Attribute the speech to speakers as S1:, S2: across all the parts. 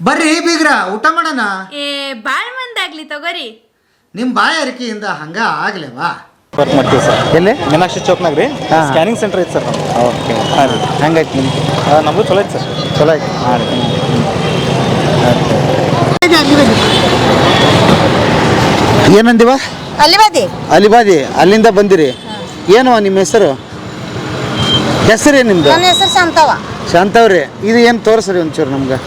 S1: ಬರ್ರಿ ಬೀಗ್ರ ಊಟ ಮಾಡೋಣ.
S2: ಬಾಳ್ ಮಂದಾಗ್ಲಿ ತಗೋರಿ.
S1: ನಿಮ್ಮ ಬಾಯ ಅರಿಕೆಯಿಂದ ಹಂಗ ಆಗ್ಲೇವಾ?
S3: ವರ್ಕ್ ಮಾಡ್ತೀವಿ ಸರ್. ಎಲ್ಲಿ? ಮೀನಾಕ್ಷಿ ಚೌಕ್ನಾಗ ರೀ ಸ್ಕ್ಯಾನಿಂಗ್ ಸೆಂಟರ್ ಐತೆ ಸರ್ ನಮ್ದು. ಓಕೆ ಹಾಂ ರೀ. ಹೆಂಗೈತೆ ನಿಮ್ದು? ನಮಗೂ ಚಲೋ ಐತೆ ಸರ್. ಚಲೋ ಐತೆ. ಹಾಂ ರೀ.
S1: ಏನಂದಿವ? ಅಲಿಬಾದಿ. ಅಲ್ಲಿಂದ ಬಂದಿರಿ. ಏನು ನಿಮ್ಮ ಹೆಸರು? ಹೆಸರೇನು ನಿಮ್ದು?
S4: ನನ್ನ ಹೆಸರು ಶಾಂತವ.
S1: ಶಾಂತವ್ರಿ. ಇದು ಏನು ತೋರಿಸ್ರಿ ಒಂಚೂರು ನಮ್ಗೆ.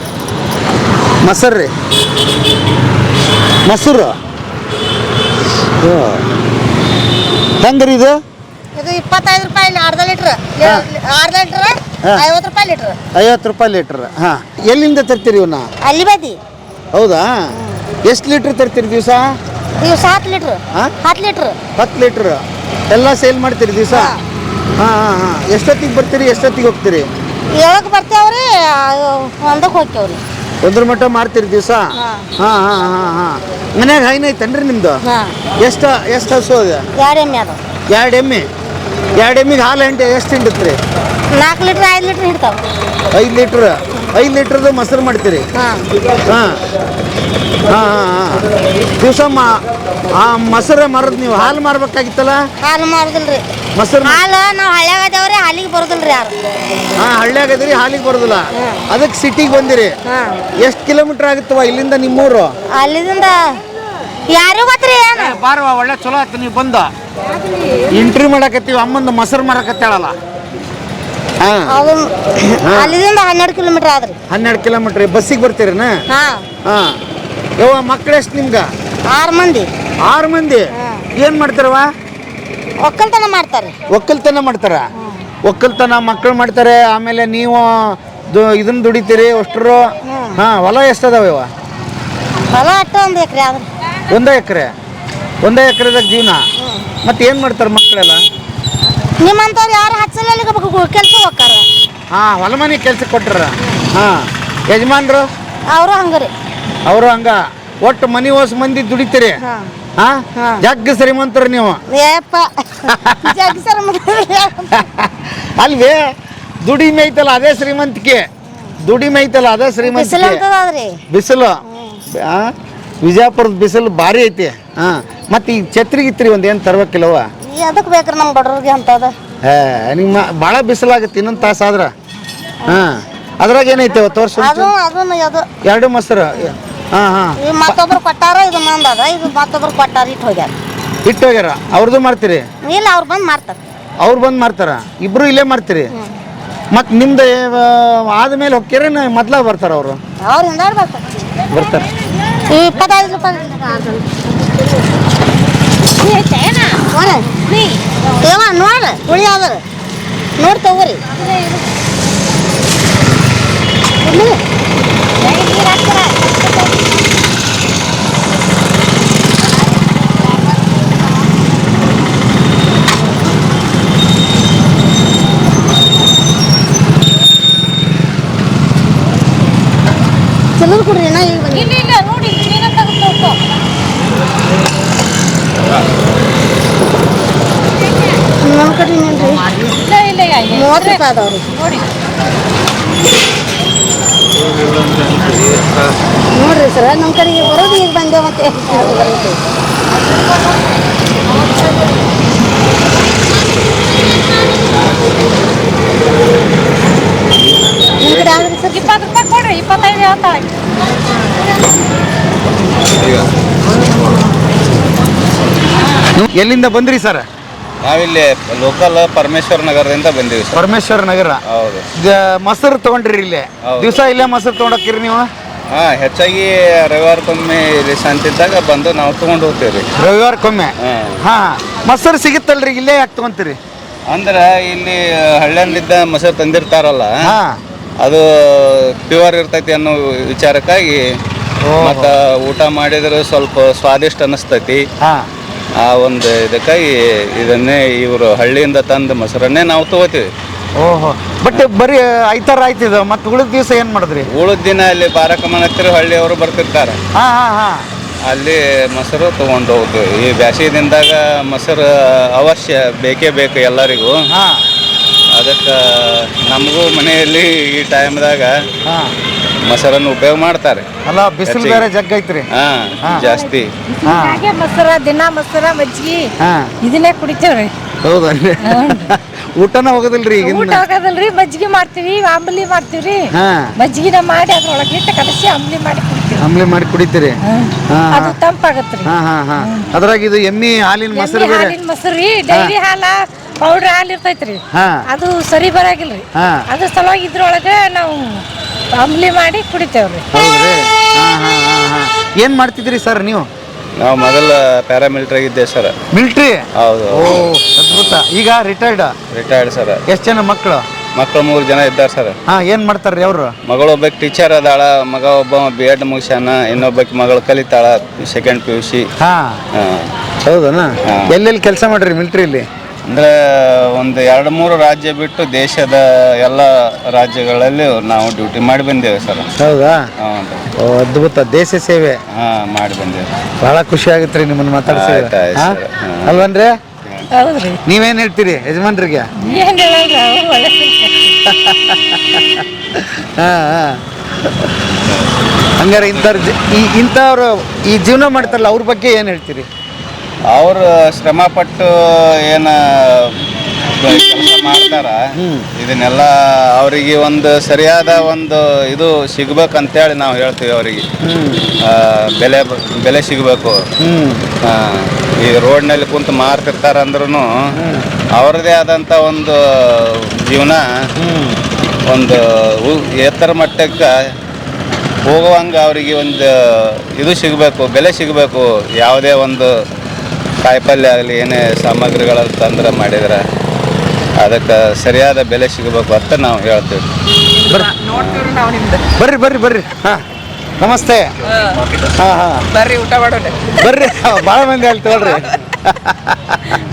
S1: ಮೊಸರು ರೀ, ಮೊಸರು ಹೆಂಗ್ರಿ ಇದು?
S4: ಇದು 25 ರೂಪಾಯಿ ಅರ್ಧ ಲೀಟ್ರ್. ಅರ್ಧ ಲೀಟ್ರ್ 50 ರೂಪಾಯಿ ಲೀಟ್ರ್.
S1: 50 ರೂಪಾಯಿ ಲೀಟ್ರ್. ಹಾಂ, ಎಲ್ಲಿಂದ ತರ್ತೀರಿ ಇವನ್ನ?
S4: ಅಲಿಬಾದಿ.
S1: ಹೌದಾ? ಎಷ್ಟು ಲೀಟ್ರ್ ತರ್ತೀರಿ ದಿವಸ?
S4: 7 ಲೀಟ್ರ್. 10 ಲೀಟ್ರ್.
S1: 10 ಲೀಟ್ರ್ ಎಲ್ಲ ಸೇಲ್ ಮಾಡ್ತೀರಿ ದಿವಸ? ಹಾಂ ಹಾಂ ಹಾಂ. ಎಷ್ಟೊತ್ತಿಗೆ ಬರ್ತೀರಿ, ಎಷ್ಟೊತ್ತಿಗೆ ಹೋಗ್ತೀರಿ?
S4: 7ಕ್ಕೆ ಬರ್ತೇವ್ರಿ, 1ಕ್ಕೆ ಹೋಗ್ತೇವ್ರಿ.
S1: ಒಂದ್ರ ಮಟ್ಟ ಮಾರ್ತೀರಿ ದಿವಸ? ಹಾಂ ಹಾಂ ಹಾಂ ಹಾಂ. ಮನ್ಯಾಗ ಹೈನ ಐತನ್ರಿ ನಿಮ್ದು? ಎಷ್ಟು ಹಸು ಅದ?
S4: 2 ಎಮ್ಮೆ ಅದ.
S1: 2 ಎಮ್ಮೆ. 2 ಎಮ್ಮಿಗೆ ಹಾಲು ಎಷ್ಟು ಹಿಂಡುತ್ರಿ?
S4: 4 ಲೀಟ್ರ್ 5 ಲೀಟ್ರ್ ಹಿಡ್ತಾವ.
S1: 5 ಲೀಟ್ರ್. 5 ಲೀಟ್ರದ್ದು ಮೊಸರು ಮಾಡ್ತೀರಿ? ಹಾಂ ಹಾಂ ಹಾಂ ಹಾಂ. ದಿವಸ ಮೊಸರು ಮಾರೋದು ನೀವು? ಹಾಲು ಮಾರ್ಬೇಕಾಗಿತ್ತಲ್ಲ?
S4: ಹಾಲು ಮಾರುದಿಲ್ರಿ.
S1: ಮೊಸರು
S4: ಹಾಲು ನಾವು ಹಳ್ಳ್ಯಾಗದೇವ್ರಿ, ಹಾಲಿಗೆ ಬರೋದಿಲ್ರಿ ಯಾರು.
S1: ಹಾಂ, ಹಳ್ಳ್ಯಾಗದ್ರಿ, ಹಾಲಿಗೆ ಬರೋದಿಲ್ಲ. ಅದಕ್ಕೆ ಸಿಟಿಗೆ ಬಂದಿರಿ. ಎಷ್ಟು ಕಿಲೋಮೀಟ್ರ್ ಆಗುತ್ತವ ಇಲ್ಲಿಂದ ನಿಮ್ಮೂರು?
S4: ಅಲ್ಲಿಂದ ಯಾರು ಗೊತ್ತ್ರಿ ಏನು?
S1: ಬಾರವ, ಒಳ್ಳೆ ಚಲೋ ಆಯ್ತು ನೀವು ಬಂದ. ಇಂಟ್ರ್ಯೂ ಮಾಡಕತ್ತೀವಿ. ಅಮ್ಮಂದು ಮೊಸರು ಮಾರಕತ್ತಾಳಲ್ಲ. ಹಾಂ,
S4: ಅಲ್ಲಿಂದ 12 ಕಿಲೋಮೀಟ್ರ್ ಆದ್ರಿ.
S1: 12 ಕಿಲೋಮೀಟ್ರ್. ಬಸ್ಸಿಗೆ ಬರ್ತೀರೇನ?
S4: ಹಾಂ
S1: ಹಾಂ. ಯವ್ವ, ಮಕ್ಳು ಎಷ್ಟು ನಿಮ್ಗೆ?
S4: 6 ಮಂದಿ.
S1: 6 ಮಂದಿ. ಏನು ಮಾಡ್ತಾರವ?
S4: ಒಕ್ಕಲ್ತನ ಮಾಡ್ತಾರೆ.
S1: ಒಕ್ಕಲ್ತನ ಮಾಡ್ತಾರ? ಒಕ್ಕಲ್ತನ ಮಕ್ಕಳು ಮಾಡ್ತಾರೆ. ಆಮೇಲೆ ನೀವು ಇದನ್ನ ದುಡಿತೀರಿ ಅಷ್ಟರು? ಹಾಂ. ಹೊಲ ಎಷ್ಟದಾವ ಇವ?
S4: ಹೊಲ ಅಟ್ಟ 1 ಎಕರೆ ಆದ್ರಿ.
S1: 1 ಎಕರೆ? 1 ಎಕರೆದಾಗ ಜೀವನ? ಮತ್ತೆ ಏನು ಮಾಡ್ತಾರೆ ಮಕ್ಕಳೆಲ್ಲ?
S4: ನಿಮ್ಮಂಥವ್ರು ಯಾರು ಹಚ್ಚಲ್ಲ ಕೆಲಸ ಹೋಗ್ತಾರ.
S1: ಹಾಂ, ಹೊಲ ಮನೆ ಕೆಲ್ಸಕ್ಕೆ ಕೊಟ್ಟಾರ. ಹಾಂ. ಯಜಮಾನ್ರು?
S4: ಅವರು ಹಂಗ್ರಿ.
S1: ಅವರು ಹಂಗ. ಒಟ್ಟು ಮನೆ ಹೊಸ ಮಂದಿ ದುಡಿತೀರಿ? ಹಾಂ. ಜಗ್ಗ ಶ್ರೀಮಂತರು ನೀವು. ಅಲ್ವೇ, ದುಡಿಮೆ ಐತಲ್ಲ ಅದೇ ಶ್ರೀಮಂತಿಕೆ. ದುಡಿಮೆ ಐತಲ್ಲ ಅದೇ ಶ್ರೀಮಂತಿಕೆ. ಬಿಸಿಲು ವಿಜಯಪುರದ ಬಿಸಿಲು ಭಾರಿ ಐತಿ. ಹಾಂ. ಮತ್ತೆ ಈಗ ಛತ್ರಿ ಗಿತ್ರಿ ಒಂದು ಏನು ತರ್ಬೇಕಿಲ್ಲವ?
S4: ಅದಕ್ಕೆ ಬೇಕ್ರಿ ನಮ್ಮ ಬಡವ್ರಿಗೆ ಅಂತದ.
S1: ನಿಮ್ಮ ಭಾಳ ಬಿಸಿಲಾಗತ್ತೆ ಇನ್ನೊಂದು ತಾಸು ಆದ್ರೆ. ಹಾಂ. ಅದ್ರಾಗ ಏನೈತೆ ತೋರ್ಸು. 2 ಮೊಸರು. ಹಾಂ ಹಾಂ.
S4: ಮತ್ತೊಬ್ರು ಕೊಟ್ಟಾರ, ಇದು ಮಂದದ. ಇದು ಮತ್ತೊಬ್ರು ಕೊಟ್ಟಾರ, ಇಟ್ಟು ಹೋಗ್ಯಾರ.
S1: ಅವ್ರದ್ದು ಮಾಡ್ತೀರಿ?
S4: ಇಲ್ಲ, ಅವ್ರು ಬಂದು ಮಾರ್ತಾರೆ.
S1: ಅವ್ರು ಬಂದು ಮಾರ್ತಾರ? ಇಬ್ರು ಇಲ್ಲೇ ಮಾರ್ತೀರಿ? ಮತ್ತು ನಿಮ್ದು ಆದ್ಮೇಲೆ ಹೋಗ್ಯಾರೇನು ಮೊದ್ಲಾಗ ಬರ್ತಾರ ಅವರು?
S4: ಅವ್ರು ಹಿಂದಾಡಿ ಬರ್ತಾರೆ. 25 ರೂಪಾಯಿ. ನೋಡ ಉಳಿ ಆದ್ರ ನೋಡಿ ತಗೋರಿ. ಚಲೋ ಕೊಡ್ರಿ. ಇಲ್ಲ ನೋಡಿ ನಮ್ಮ ಕಡೆ ನೋಡ್ರಿ. 30 ರೂಪಾಯಿ ಅದಾವ್ರಿ ನೋಡ್ರಿ ಸರ್. ನಮ್ಮ ಕಡೆಗೆ ಬರೋದು ಈಗ ಬಂದೆ. ಮತ್ತೆ ನಿಮ್ಮ ಕಡೆ ಆದ್ರಿ ಸರ್? 20 ರೂಪಾಯಿ ಕೊಡ್ರಿ. 25 ಹೇಳ್ತಾಳೆ.
S1: ಎಲ್ಲಿಂದ ಬಂದ್ರಿ ಸರ್?
S5: ನಾವಿಲ್ಲಿ ಲೋಕಲ್ ಪರಮೇಶ್ವರ ನಗರದಿಂದ ಬಂದೀವಿ ಸರ್.
S1: ಪರಮೇಶ್ವರ ನಗರ?
S5: ಹೌದು.
S1: ಮೊಸರು ತಗೊಂಡ್ರಿ ಇಲ್ಲೇ? ದಿವಸ ಇಲ್ಲೇ ಮೊಸರು ತಗೊಂಡೋಗ್ತೀರಿ ನೀವು?
S5: ಹಾಂ, ಹೆಚ್ಚಾಗಿ ರವಿವಾರಕ್ಕೊಮ್ಮೆ ಇಲ್ಲಿ ಶಾಂತಿದ್ದಾಗ ಬಂದು ನಾವು ತೊಗೊಂಡು ಹೋಗ್ತೀವಿ.
S1: ರವಿವಾರಕ್ಕೊಮ್ಮೆ? ಹಾಂ. ಮೊಸರು ಸಿಗುತ್ತಲ್ರಿ, ಇಲ್ಲೇ ಯಾಕೆ ತಗೊಂತೀರಿ?
S5: ಅಂದ್ರೆ ಇಲ್ಲಿ ಹಳ್ಳಿಯಿಂದ ಮೊಸರು ತಂದಿರ್ತಾರಲ್ಲ, ಅದು ಪ್ಯೂರ್ ಇರ್ತೈತಿ ಅನ್ನೋ ವಿಚಾರಕ್ಕಾಗಿ. ಮತ್ತು ಊಟ ಮಾಡಿದ್ರೆ ಸ್ವಲ್ಪ ಸ್ವಾದಿಷ್ಟ ಅನ್ನಿಸ್ತೈತಿ. ಆ ಒಂದು ಇದಕ್ಕಾಗಿ ಇದನ್ನೇ ಇವರು ಹಳ್ಳಿಯಿಂದ ತಂದ ಮೊಸರನ್ನೇ ನಾವು ತಗೋತೀವಿ.
S1: ಓಹೋ. ಬಟ್ ಬರೀ ಐತಾರ ಆಯ್ತಿದ, ಮತ್ತೆ ಉಳಿದ ದಿವಸ ಏನು ಮಾಡಿದ್ರಿ?
S5: ಉಳಿದ ದಿನ ಅಲ್ಲಿ ಬಾರಕಮ್ಮನ ಹತ್ತಿರ ಹಳ್ಳಿಯವರು ಬರ್ತಿರ್ತಾರೆ. ಅಲ್ಲಿ ಮೊಸರು ತೊಗೊಂಡು ಹೋಗ್ತೀವಿ. ಈ ಬ್ಯಾಸಿಗೆ ದಿನದಾಗ ಮೊಸರು ಅವಶ್ಯ ಬೇಕೇ ಬೇಕು ಎಲ್ಲರಿಗೂ. ಅದಕ್ಕೆ ನಮಗೂ ಮನೆಯಲ್ಲಿ ಈ ಟೈಮ್ದಾಗ ಮೊಸರನ್ನು ಉಪಯೋಗ ಮಾಡ್ತಾರೆ.
S1: ಅಲ್ಲ ಬಿಸಿಲು ಬೇರೆ ಜಗ್ಗ ಐತ್ರಿ.
S5: ಜಾಸ್ತಿ.
S4: ಹಾಗೆ ಮೊಸರ ದಿನ ಮೊಸರ ಮಜ್ಜಿಗೆ
S1: ಹಾ
S4: ಇದನ್ನೇ ಕುಡಿತೇವ್ರಿ.
S1: ಹೌದಲ್ರಿ? ಊಟನ ಹೋಗೋದಿಲ್ರಿ ಈಗ?
S4: ಊಟ ಆಗೋದಲ್ರಿ, ಮಜ್ಜಿಗೆ ಮಾಡ್ತೀವಿ, ಆಂಬಲಿ ಮಾಡ್ತೀವ್ರಿ.
S1: ಹಾ
S4: ಮಜ್ಜಿಗೆನ ಮಾಡಿ ಅದ್ರೊಳಗೆ ಇಟ್ಟು ಕಲಸಿ ಆಂಬಲಿ ಮಾಡಿ ಕುಡಿತೀವಿ.
S1: ಆಮ್ಲೆ ಮಾಡಿ ಕುಡಿತೀರಿ?
S4: ಅದು ತಂಪಾಗತ್ರಿ.
S1: ಅದ್ರಾಗ ಇದು ಎಮ್ಮಿ ಹಾಲಿನ ಮೊಸರು ಬೇರೆ.
S4: ಹಾಲಿನ ಮೊಸರು ಡೈರಿ ಹಾಲ ಪೌಡ್ರ್ ಹಾಲು ಇರ್ತೈತ್ರಿ, ಅದು ಸರಿ ಬರಾಗಿಲ್ರಿ. ಅದ್ರ ಸಲುವಾಗಿ ಇದ್ರೊಳಗೆ ನಾವು ಆಂಬಲಿ ಮಾಡಿ ಕುಡಿತೇವ್ರಿ.
S1: ಹೌದ್ರಿ? ಏನ್ ಮಾಡ್ತಿದ್ರಿ ಸರ್ ನೀವು?
S5: ನಾವು ಮೊದಲ ಪ್ಯಾರಾಮಿಲಿಟರಿ ಇದ್ದೆ ಸರ್.
S1: ಮಿಲಿಟ್ರಿ?
S5: ಹೌದು.
S1: ಓ ಅದ್ಭುತ. ಈಗ ರಿಟೈರ್ಡ್ ಸರ್. ಎಷ್ಟು ಜನ ಮಕ್ಕಳು?
S5: 3 ಜನ ಇದ್ದಾರೆ ಸರ್.
S1: ಏನ್ ಮಾಡ್ತಾರ್ರಿ ಅವ್ರು?
S5: ಮಗಳು ಒಬ್ಬ ಟೀಚರ್ ಅದಾಳ, ಮಗ ಒಬ್ಬ B.Ed ಮುಗಿಸ್ಯಾನ, ಇನ್ನೊಬ್ಬಕ್ಕೆ ಮಗಳು ಕಲಿತಾಳ ಸೆಕೆಂಡ್ PUC.
S1: ಹೌದನಾ? ಎಲ್ಲೆಲ್ಲಿ ಕೆಲಸ ಮಾಡ್ರಿ ಮಿಲಿಟ್ರಿಲಿ?
S5: ಅಂದ್ರೆ ಒಂದು 2-3 ರಾಜ್ಯ ಬಿಟ್ಟು ದೇಶದ ಎಲ್ಲ ರಾಜ್ಯಗಳಲ್ಲಿ ನಾವು ಡ್ಯೂಟಿ ಮಾಡಿ ಬಂದೇವೆ ಸರ್.
S1: ಹೌದಾ? ಓ ಅದ್ಭುತ. ದೇಶ ಸೇವೆ
S5: ಮಾಡಿ ಬಂದೇವೆ.
S1: ಬಹಳ ಖುಷಿ ಆಗುತ್ತೆ ನಿಮ್ಮನ್ನ ಮಾತಾಡ್ಸಿದ್ರೆ, ಅಲ್ವನ್ರಿ?
S4: ಹೌದ್ರಿ.
S1: ನೀವೇನ್ ಹೇಳ್ತೀರಿ ಯಜಮಾನ್ರಿಗೆ?
S4: ಏನ್ ಹೇಳಲ್ಲ, ಅವ್ರು ಒಳ್ಳೆ
S1: ಹಂಗಾರೆ ಇಂಥವ್ರು ಈ ಜೀವನ ಮಾಡ್ತಾರಲ್ಲ ಅವ್ರ ಬಗ್ಗೆ ಏನು ಹೇಳ್ತೀರಿ?
S5: ಅವರು ಶ್ರಮ ಪಟ್ಟು ಏನು ಕೆಲಸ ಮಾಡ್ತಾರ, ಇದನ್ನೆಲ್ಲ ಅವರಿಗೆ ಒಂದು ಸರಿಯಾದ ಒಂದು ಇದು ಸಿಗ್ಬೇಕಂತೇಳಿ ನಾವು ಹೇಳ್ತೀವಿ. ಅವರಿಗೆ ಬೆಲೆ ಸಿಗಬೇಕು. ಈ ರೋಡ್ನಲ್ಲಿ ಕುಂತು ಮಾರ್ತಿರ್ತಾರ ಅಂದ್ರೂ ಅವ್ರದ್ದೇ ಆದಂಥ ಒಂದು ಜೀವನ ಒಂದು ಎತ್ತರ ಮಟ್ಟಕ್ಕೆ ಹೋಗುವಂಗೆ ಅವರಿಗೆ ಒಂದು ಇದು ಸಿಗಬೇಕು, ಬೆಲೆ ಸಿಗಬೇಕು. ಯಾವುದೇ ಒಂದು ಕಾಯಿಪಲ್ಯ ಆಗಲಿ ಏನೇ ಸಾಮಗ್ರಿಗಳನ್ನು ತಂದ್ರೆ ಮಾಡಿದ್ರೆ ಅದಕ್ಕೆ ಸರಿಯಾದ ಬೆಲೆ ಸಿಗಬೇಕು ಅಂತ ನಾವು ಹೇಳ್ತೀವಿ.
S1: ಬರ್ರಿ. ನಮಸ್ತೆ.
S6: ಬರ್ರಿ ಊಟ ಮಾಡೋಣ.
S1: ಬರ್ರಿ, ಭಾಳ ಮಂದಿ ಅಲ್ಲಿ ತಗೊಳ್ರಿ.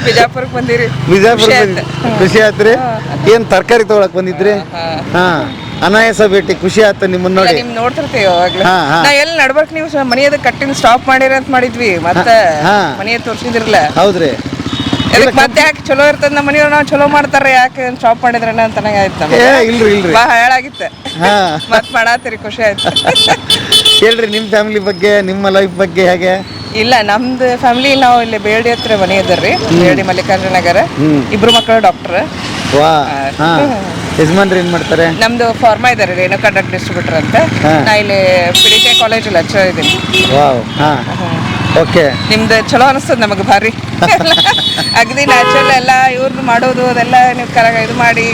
S6: ಬಿಜಾಪುರಕ್ಕೆ ಬಂದಿರಿ?
S1: ಬಿಜಾಪುರ ಖುಷಿ ಆಯ್ತ್ರಿ. ಏನ್ ತರಕಾರಿ ತಗೊಳಕ್ ಬಂದಿದ್ರಿ? ಅನಾಯಾಸ ಭೇಟಿ, ಖುಷಿ ಆಯ್ತು ನಿಮ್ಮನ್ನ ನೋಡಿ.
S6: ನಿಮ್ ನೋಡ್ತಿರ್ತೀವಿ ಯಾವಾಗ್ಲೂ. ನಾ ಎಲ್ಲಿ ನಡ್ಬರ್ಕ್ ನೀವು ಮನೆಯದ ಕಟ್ಟಿನ ಸ್ಟಾಪ್ ಮಾಡಿರಿ ಅಂತ ಮಾಡಿದ್ವಿ, ಮತ್ತೆ ಮನೆಯ ತೋರ್ಸಿದಿರಲ್ಲ.
S1: ಹೌದ್ರಿ?
S6: ಅದಕ್ಕೆ ಮತ್ತೆ ಯಾಕೆ ಚಲೋ ಇರ್ತದ ನಮ್ಮ ಮನೆಯವ್ರು, ನಾವು ಚಲೋ ಮಾಡ್ತಾರ ಯಾಕೆ ಸ್ಟಾಪ್ ಮಾಡಿದ್ರಣ್ಣ ಅಂತ ಆಯ್ತು.
S1: ಇಲ್ರಿ
S6: ಭಾಳ ಹೇಳಾಗಿತ್ತು, ಮತ್ ಮಾಡಾತಿರಿ, ಖುಷಿ ಆಯ್ತು.
S1: ಹೇಳ್ರಿ ನಿಮ್ಮ ಫ್ಯಾಮಿಲಿ ಬಗ್ಗೆ, ನಿಮ್ಮ ಲೈಫ್ ಬಗ್ಗೆ ಹೇಗೆ?
S6: ಇಲ್ಲ, ನಮ್ದು ಫ್ಯಾಮಿಲಿ ನಾವು ಇಲ್ಲಿ ಬೇಲ್ಡಿ ಹತ್ರ ಮನೆ ಇದ್ದರ್ರಿ, ಬೇಲ್ಡಿ ಮಲ್ಲಿಕಾರ್ಜುನ ನಗರ. 2 ಮಕ್ಕಳು ಡಾಕ್ಟರ್.
S1: ಯಜಮಾನ್ರಿ ಏನ್ ಮಾಡ್ತಾರೆ?
S6: ನಮ್ದು ಫಾರ್ಮಾ ಇದಾರೆ, ರೇಣುಕಾ ಡ್ರಗ್ ಡಿಸ್ಟ್ರಿಬ್ಯೂಟರ್ ಅಂತ. ನಾ ಇಲ್ಲಿ PDK ಕಾಲೇಜ್ ಲೆಕ್ಚರ್ ಇದ್ದೀನಿ.
S1: ಓಕೆ.
S6: ನಿಮ್ದು ಚಲೋ ಅನಿಸ್ತದ ನಮಗೆ ಭಾರಿ. ಅಗದಿ ನ್ಯಾಚುರಲ್ ಎಲ್ಲ ಇವ್ರದ್ದು ಮಾಡೋದು ಅದೆಲ್ಲ ನೀವು ಇದು ಮಾಡಿ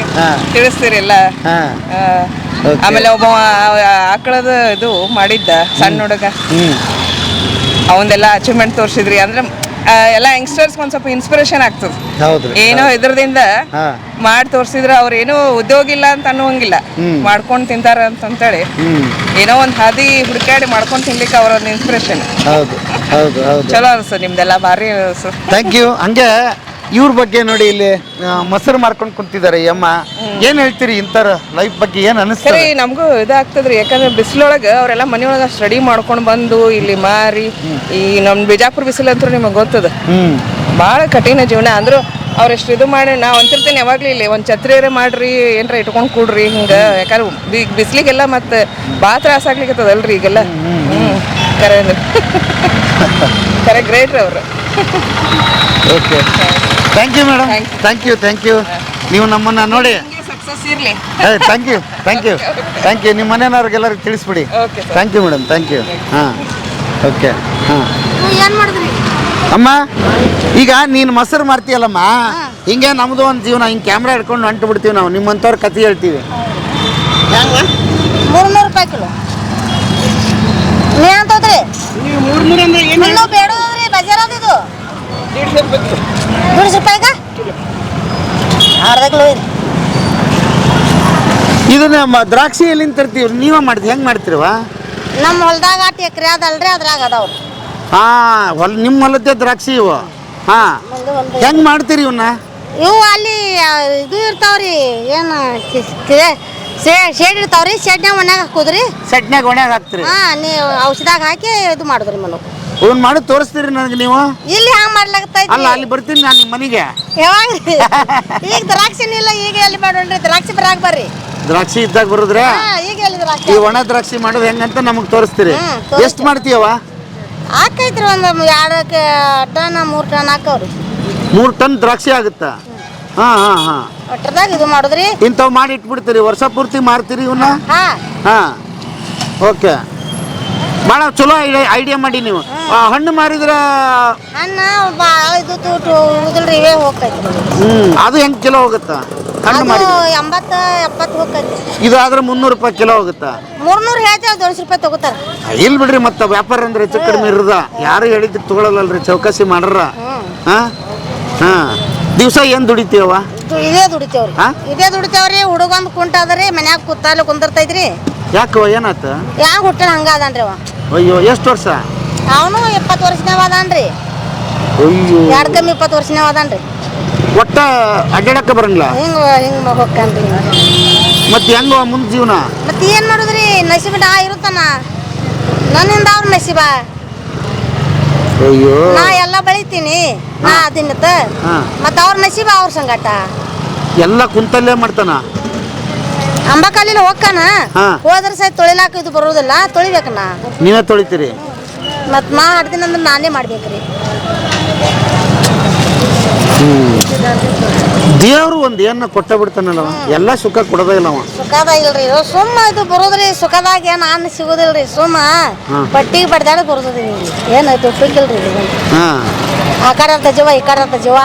S6: ತಿಳಿಸ್ತೀರಿ ಎಲ್ಲ. ಆಮೇಲೆ ಒಬ್ಬ ಆಕಳದ ಇದು ಮಾಡಿದ್ದ ಸಣ್ಣ ಹುಡುಗ, ಅವಂದೆಲ್ಲ ಅಚೀವ್ಮೆಂಟ್ ತೋರಿಸಿದ್ರಿ. ಅಂದ್ರೆ ಎಲ್ಲ ಯಂಗ್ಸ್ಟರ್ಸ್ ಒಂದ್ ಸ್ವಲ್ಪ ಇನ್ಸ್ಪಿರೇಷನ್ ಆಗ್ತದೆ. ಏನೋ ಇದ್ರದಿಂದ ಮಾಡಿ ತೋರ್ಸಿದ್ರ ಅವ್ರ ಏನೋ ಉದ್ಯೋಗ ಇಲ್ಲ ಅಂತ ಅನ್ನುವಂಗಿಲ್ಲ, ಮಾಡ್ಕೊಂಡ್ ತಿಂತಾರ ಅಂತೇಳಿ ಏನೋ ಒಂದ್ ಹಾದಿ ಹುಡುಕಾಡಿ ಮಾಡ್ಕೊಂಡ್ ತಿನ್ಲಿಕ್ಕೆ ಅವ್ರ ಒಂದು ಇನ್ಸ್ಪಿರೇಷನ್. ಚಲೋ ಅನ್ಸು ನಿಮ್ದೆಲ್ಲ ಭಾರಿ ಅನ್ಸು.
S1: Thank you. ಹಂಗೆ ಇವ್ರ ಬಗ್ಗೆ ನೋಡಿ, ಇಲ್ಲಿ ಮೊಸರು ಮಾರ್ಕೊಂಡು ಕುಂತಿದ್ದಾರೆ ಈ ಅಮ್ಮ. ಏನ್ ಹೇಳ್ತೀರಿ ಇಂಥರ ಲೈಫ್ ಬಗ್ಗೆ? ಏನ್ ಅನಿಸ್ತದೆ?
S6: ನಮಗೂ ಇದಾಗ್ತದ್ರಿ, ಯಾಕಂದ್ರೆ ಬಿಸಿಲೊಳಗ ಅವರೆಲ್ಲ ಮನೆಯೊಳಗ ಸ್ಟಡಿ ಮಾಡ್ಕೊಂಡು ಬಂದು ಇಲ್ಲಿ ಮಾರಿ, ಈ ನಮ್ ಬಿಜಾಪುರ ಬಿಸಿಲಂತೂ ನಿಮಗೆ ಗೊತ್ತದ, ಭಾಳ ಕಠಿಣ ಜೀವನ. ಅಂದ್ರು ಅವ್ರೆಷ್ಟು ಇದು ಮಾಡಿ ನಾವು ಅಂತಿರ್ತೀನಿ ಯಾವಾಗ್ಲೂ, ಇಲ್ಲಿ ಒಂದು ಛತ್ರಿಯರೇ ಮಾಡ್ರಿ, ಏನ್ರ ಇಟ್ಕೊಂಡು ಕೂಡ್ರಿ ಹಿಂಗ. ಯಾಕಂದ್ರೆ ಬಿಸಿಲಿಗೆಲ್ಲ ಮತ್ತೆ ಭಾಳ ತ್ರಾಸ ಆಗ್ಲಿಕ್ಕತ್ತದಲ್ರಿ ಈಗೆಲ್ಲ. ಕರೆ ಅಂದ್ರೆ ಕರೆ ಗ್ರೇಟ್ ರೀ ಅವರು.
S1: Okay, thank you madam. Thank you. ನೀವು ನಮ್ಮನ್ನ ನೋಡಿ
S6: ಸಕ್ಸಸ್ ಇರ್ಲಿ.
S1: Thank you. ನಿಮ್ಮ ಮನೆಯವ್ರಿಗೆಲ್ಲರಿಗೂ ತಿಳಿಸ್ಬಿಡಿ. Thank you madam, thank you. Okay.
S4: ಏನ್ ಮಾಡಿದ್ರಿ
S1: ಅಮ್ಮ? ಈಗ ನೀನು ಮೊಸರು ಮಾರ್ತೀಯಲ್ಲಮ್ಮ, ಹಿಂಗೆ ನಮ್ದು ಒಂದು ಜೀವನ, ಹಿಂಗೆ ಕ್ಯಾಮ್ರಾ ಹಿಡ್ಕೊಂಡು ಹೊಂಟು ಬಿಡ್ತೀವಿ ನಾವು. ನಿಮ್ಮಂಥವ್ರ ಕತೆ ಹೇಳ್ತೀವಿ.
S4: 300 ರೂಪಾಯಿ ಕಿಲೋ ನೀ ಅಂತಂದ್ರಿ. 300 ಬೇಡೋದ್ರಿ, ಬಜಾರ್ ಅದಿದು 150 ರೂಪಾಯಿಗ ಅರ್ಧ ಕಿಲೋ ಇದೆ.
S1: ಇದನ್ನ ದ್ರಾಕ್ಷಿ ಎಲ್ಲಿಂದ ತರ್ತೀವಿ? ನೀವೇ ಮಾಡ್ತೀವಿ? ಹೆಂಗೆ ಮಾಡ್ತೀರವ?
S4: ನಮ್ಮ ಹೊಲ್ದಾಗ 8 ಎಕರೆ ಅದಲ್ರಿ, ಅದ್ರಾಗ ಅದಾವ್ರಿ.
S1: ನಿಮ್ಮ ಹೊಲದ್ದೇ ದ್ರಾಕ್ಷಿ ಇವು? ಹೆಂಗೆ ಮಾಡ್ತೀರಿ ಇವನ್ನ?
S4: ಇವು ಅಲ್ಲಿ ಇದು ಇರ್ತಾವ್ರಿ, ಏನು ಶೇಡ್ ಇರ್ತಾವ್ರಿ, ಶೆಡ್ನ್ಯಾಗ ಮನ್ಯಾಗ ಹಾಕೋದ್ರಿ.
S1: ಸೆಟ್ನ್ಯಾಗ ಒಣಗ ಹಾಕ್ತೀರಿ?
S4: ನೀವು ಔಷಧಾಗ ಹಾಕಿ ಇದು ಮಾಡಿದ್ರಿ ಮನು.
S1: ಇವನ್ ಮಾಡಿ ತೋರಿಸ್ತೀರಿ ನನಗೆ ನೀವು?
S4: ಇಲ್ಲಿ ಹ್ಯಾಂಗ ಮಾಡ್ಲಾಗತ್ತೈತಿ?
S1: ಅಲ್ಲ, ಅಲ್ಲಿ ಬರ್ತೀನಿ ನಾನು ನಿಮ್ಮ ಮನೆಗೆ.
S4: ಯಾವಾಗ? ಈಗ ದ್ರಾಕ್ಷಿನಿಲ್ಲ, ಈಗ ಎಲ್ಲಿ ಮಾಡೋಣ್ರಿ? ದ್ರಾಕ್ಷಿ ಬರಾಕ್ ಬರ್ರಿ.
S1: ದ್ರಾಕ್ಷಿ ಇದ್ದಾಗ ಬರುದ್ರೆ
S7: ಈಗ ಹೇಳಿದ್ರ
S1: ಈ ಒಣ ದ್ರಾಕ್ಷಿ ಮಾಡೋದು ಹೆಂಗಂತ ನಮಗೆ ತೋರಿಸ್ತೀರಿ. ಎಷ್ಟು ಮಾಡ್ತೀಯವ?
S7: ಹಾಕೈತ್ರಿ ಒಂದು 2 ಟನ್ 3 ಟನ್ ಹಾಕವ್ರಿ.
S1: 3 ಟನ್ ದ್ರಾಕ್ಷಿ ಆಗುತ್ತಾ? ಹಾ ಹಾ ಹಾ.
S7: ಒಟ್ಟದಾಗ ಇದು ಮಾಡುದ್ರಿ.
S1: ಇಂಥವು ಮಾಡಿ ಇಟ್ಬಿಡ್ತೀರಿ, ವರ್ಷ ಪೂರ್ತಿ ಮಾರ್ತೀರಿ ಇವನ್ನ?
S7: ಹಾ
S1: ಹಾ ಓಕೆ. ಭಾಳ ಚಲೋ ಐಡಿಯಾ ಮಾಡಿ ನೀವು. ಹಣ್ಣು ಮಾರಿದ್ರ
S7: ಅನ್ನ ಇದು ತೂಟು ಉದಿಲ್ರಿ ಇವೇ ಹೋಗ್ತೈತ್ರಿ.
S1: ಅದು ಹೆಂಗೆ ಕಿಲೋ ಹೋಗುತ್ತಾ? ಹಣ್ಣು ಮಾರಿ
S7: 80-70 ಹೋಗ್ತೈತಿ.
S1: ಇದು ಆದ್ರೆ 300 ರೂಪಾಯಿ ಕಿಲೋ ಹೋಗುತ್ತಾ?
S7: 300 ಹೇಳ್ತೇವೆ, 200 ರೂಪಾಯಿ ತಗೋತಾರ.
S1: ಇಲ್ಲಿ ಬಿಡ್ರಿ, ಮತ್ತೆ ವ್ಯಾಪಾರ ಅಂದ್ರೆ ಹೆಚ್ಚು ಕಡಿಮೆ ಇರದ. ಯಾರು ಹೇಳಿದ್ರು ತಗೊಳಲ್ಲಲ್ರಿ, ಚೌಕಾಸಿ ಮಾಡ್ರ. ಹಾ ಹಾ. ದಿವಸ ಏನು ದುಡಿತೀವವ?
S7: ಇದೇ ದುಡಿತೇವ್ರಿ. ಇದೇ ದುಡಿತೇವ್ರಿ. ಹುಡುಗಂದು ಕುಂಟ ಅದರಿ, ಮನ್ಯಾಗ ಕೂತಾಲೆ ಕುಂದಿರ್ತೈತ್ರಿ.
S1: ಯಾಕವ ಏನಾತ?
S7: ಯಾಕ ಹುಟ್ಟಣ ಹಂಗ ಅದನ್ರಿ ಅವ.
S1: ಅಯ್ಯೋ, ಎಷ್ಟು ವರ್ಷ?
S7: ಅವನು 70 ವರ್ಷನೇ ಅದಾನ್ರಿ.
S1: ಅಯ್ಯೋ,
S7: 2 ಕಮ್ಮಿ 20 ವರ್ಷನೇ ಅದಾನ್ರಿ.
S1: ಒಟ್ಟ ಅಡ್ಡಾಡಕ್ಕೆ ಬರಂಗಿಲ್ಲ.
S7: ಹಿಂಗ ಹೋಗ್ಕನ್ರಿ.
S1: ಮತ್ತೆ ಹೆಂಗ ಮುಂದ್ ಜೀವನ?
S7: ಮತ್ತೆ ಏನ್ ಮಾಡುದ್ರಿ, ನಸೀಬ ನಾ ಇರುತ್ತಾನ, ನನ್ನಿಂದ ಅವ್ರ ನಸೀಬ.
S1: ಅಯ್ಯೋ,
S7: ನಾ ಎಲ್ಲ ಬೆಳಿತೀನಿ, ನಾ ಅದಿನ್ನತ. ಮತ್ತ ಅವ್ರ ನಸೀಬ ಅವ್ರ ಸಂಗಾಟ.
S1: ಎಲ್ಲ ಕುಂತಲ್ಲೇ ಮಾಡ್ತಾನ.
S7: ಅಂಬಕಾಲಿನ ಹೋಗ್ಕಾನ, ಹೋದ್ರ ಸಹ ತೊಳಿಲಾಕ ಇದು ಬರುದಿಲ್ಲ, ತೊಳಿಬೇಕನ.
S1: ನೀವೇ ತೊಳಿತೀರಿ?
S7: ಮತ್ ನಾ ಆಡ್ತೀನಿ ಅಂದ್ರೆ ನಾನೇ ಮಾಡ್ಬೇಕ್ರಿ.
S1: ದೇವ್ರು ಒಂದ್ ಏನ ಕೊಟ್ಟ ಬಿಡ್ತಾನಲ್ಲ, ಎಲ್ಲ ಸುಖ ಕೊಡೋದೇ ಇಲ್ಲ ಅವ.
S7: ಸುಖದ ಇಲ್ರಿ, ಸುಮ್ಮ ಇದು ಬರೋದ್ರಿ. ಸುಖದಾಗ ಏನ್ ಅನ್ನ ಸಿಗುದಿಲ್ರಿ, ಸುಮ್ಮ ಬಟ್ಟಿಗೆ ಬಡ್ದಾಡ ಬರೋದ್ರಿ. ಏನಾಯ್ತು ಉಪ್ಪಿಗಿಲ್ರಿ. ಆ ಕಡೆ ಅಂತ ಜೀವ, ಈ ಕಡೆ ಅಂತ ಜೀವ.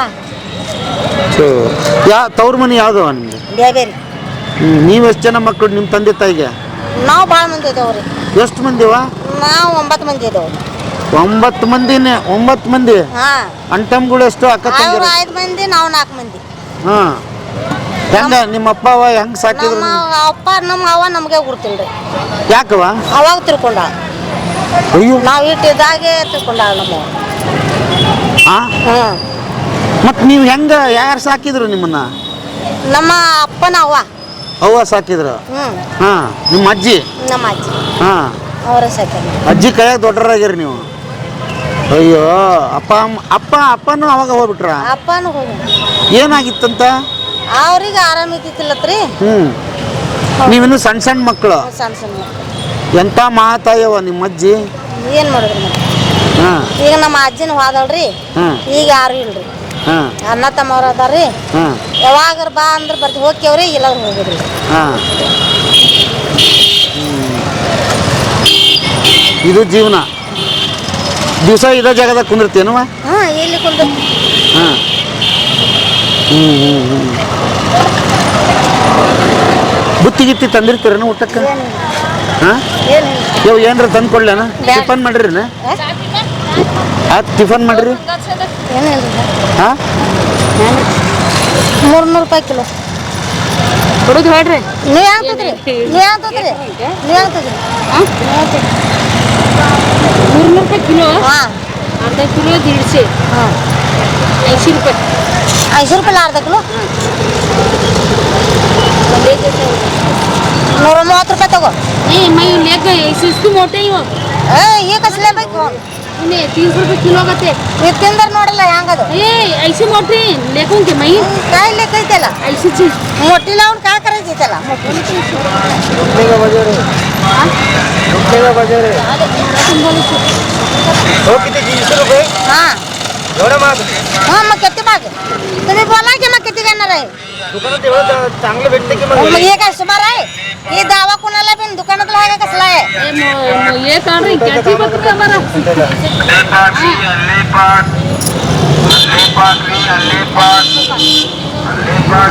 S1: ತವ್ರ ಮನಿ ಯಾವ್ದವ ನಿಮ್ಗೆ?
S7: ಬೇಬೇರಿ.
S1: ನೀವ್ ಎಷ್ಟು ಜನ ಮಕ್ಕಳು ನಿಮ್ ತಂದೆ ತಾಯಿಗೆ?
S7: ನಾವು ಭಾಳ ಮಂದಿ ಇದೇವ್ರಿ.
S1: ಎಷ್ಟು ಮಂದಿವ?
S7: ನಾವು 9 ಮಂದಿ ಇದೇವ್ರಿ.
S1: 9 ಮಂದಿನೇ? 9 ಮಂದಿ?
S7: ಹಾ.
S1: ಅಣ್ಣತಮ್ಮಗಳು ಎಷ್ಟು? ಅಕ್ಕ ತಂಗಿಯರು?
S7: 5 ಮಂದಿ, ನಾವು 4 ಮಂದಿ.
S1: ಹಾ. ಹೆಂಗ ನಿಮ್ಮ ಅಪ್ಪ ಅವ ಹೆಂಗ್ ಸಾಕಿದ್ರು?
S7: ನಮ್ಮ ಅಪ್ಪ ನಮ್ಮ ಅವ್ವ ನಮ್ಗೆ ಗುರ್ತಿಲ್ರಿ.
S1: ಯಾಕವ?
S7: ಅವಾಗ ತಿರ್ಕೊಂಡ.
S1: ಅಯ್ಯೋ,
S7: ನಾವು ಇಟ್ಟಿದ್ದಾಗೆ ತಿರ್ಕೊಂಡಾಳ ನಮ್ಮ.
S1: ಮತ್ ನೀವ್ ಹೆಂಗ, ಯಾರು ಸಾಕಿದ್ರು ನಿಮ್ಮನ್ನ?
S7: ನಮ್ಮ ಅಪ್ಪನ
S1: ಅವ್ವ ಸಾಕಿದ್ರು? ಹಾ. ನಿಮ್ಮ ಅಜ್ಜಿ?
S7: ನಮ್ಮ ಅಜ್ಜಿ.
S1: ಹಾ.
S7: ಅವರ ಸಾಕಿದ್ರು.
S1: ಅಜ್ಜಿ ಕೈಯಾಗ ದೊಡ್ಡರಾಗಿರಿ ನೀವು? ಅಯ್ಯೋ, ಅಪ್ಪನೂ ಅವಾಗ ಹೋಗ್ಬಿಟ್ರ?
S7: ಅಪ್ಪನೂ ಹೋಗಿ.
S1: ಏನಾಗಿತ್ತಂತ?
S7: ಅವ್ರಿಗೆ ಆರಾಮ ಇದ್ದಿತ್ತಿಲ್ಲತ್ರಿ.
S1: ನೀವಿನ್ನು ಸಣ್ಣ ಸಣ್ಣ ಮಕ್ಕಳು?
S7: ಸಣ್ಣ ಸಣ್ಣ ಮಕ್ಕಳು.
S1: ಎಂತ ಮಾತಾಯವ ನಿಮ್ಮ ಅಜ್ಜಿ?
S7: ಏನ್ ಮಾಡಿದ್ರಿ ಮತ್ತೆ? ಈಗ ನಮ್ಮ ಅಜ್ಜಿನ ಹೋದಳ್ರಿ, ಈಗ ಯಾರು ಇಲ್ರಿ. ಅಣ್ಣ ತಮ್ಮವ್ರ ಅದಾರ್ರಿ. ಯಾವಾಗಾರ ಬಾ ಅಂದ್ರೆ ಬರ್ತಿ ಹೋಗ್ಯವ್ರಿ, ಇಲ್ಲಾಂದ್ರೆ ಹೋಗಿದ್ರಿ.
S1: ಇದು ಜೀವನ. ದಿವಸ ಇದೇ ಜಾಗದಾಗ ಕುಂದಿರ್ತೇನವ?
S7: ಇಲ್ಲಿ ಕುಂದ.
S1: ಬುತ್ತಿ ಗಿತ್ತಿ ತಂದಿರ್ತೀರನ ಊಟಕ್ಕೆ? ಏನ್ರ ತಂದು ಕೊಡ್ಲೇನ? ಟಿಫನ್ ಮಾಡ್ರಿ? ಟಿಫನ್ ಮಾಡ್ರಿ. ಹಾ,
S7: 300 ರೂಪಾಯಿ ಕಿಲೋ.
S4: ಹುಡುಗ ಹೇಳ್ರಿ,
S7: ನೀವ್ ಯಾವ್ದ್ರಿ?
S4: 300 ರೂಪಾಯಿ ಕಿಲೋ.
S7: ಹಾ.
S4: ಅರ್ಧ ಕಿಲೋ 150. 80 ರೂಪಾಯಿ.
S7: 80 ರೂಪಾಯಿ ಅರ್ಧ ಕಿಲೋ. 130 ರೂಪಾಯಿ ತಗೋ.
S4: मैं लेके इसको मोटे ही हो.
S7: ये कसले ಬೇಕು?
S4: नहीं 30 रुपए किलो ಆಗತ್ತೆ.
S7: ತಿಂದರ್ ನೋಡಲ್ಲ ಹ್ಯಾಂಗದು.
S4: ऐसे मोटे लेकूं के मैं
S7: काय लेकೈತಲ್ಲ
S4: ऐसी चीज
S7: मोटी लावून काय करायचंला?
S1: रुपये बाजार हो किती 300 रुपये?
S7: हां
S1: एवढा महाग?
S7: हां मग किती माग? तुम्ही बोला की मग किती घेणार आहे?
S1: दुकानात एवढं चांगलं भेटते की
S7: मग हे काय सुमार आहे? हे दावा कोणाला पण दुकानात लागा कसला आहे?
S4: ये काढ रे किती बकरी हमारा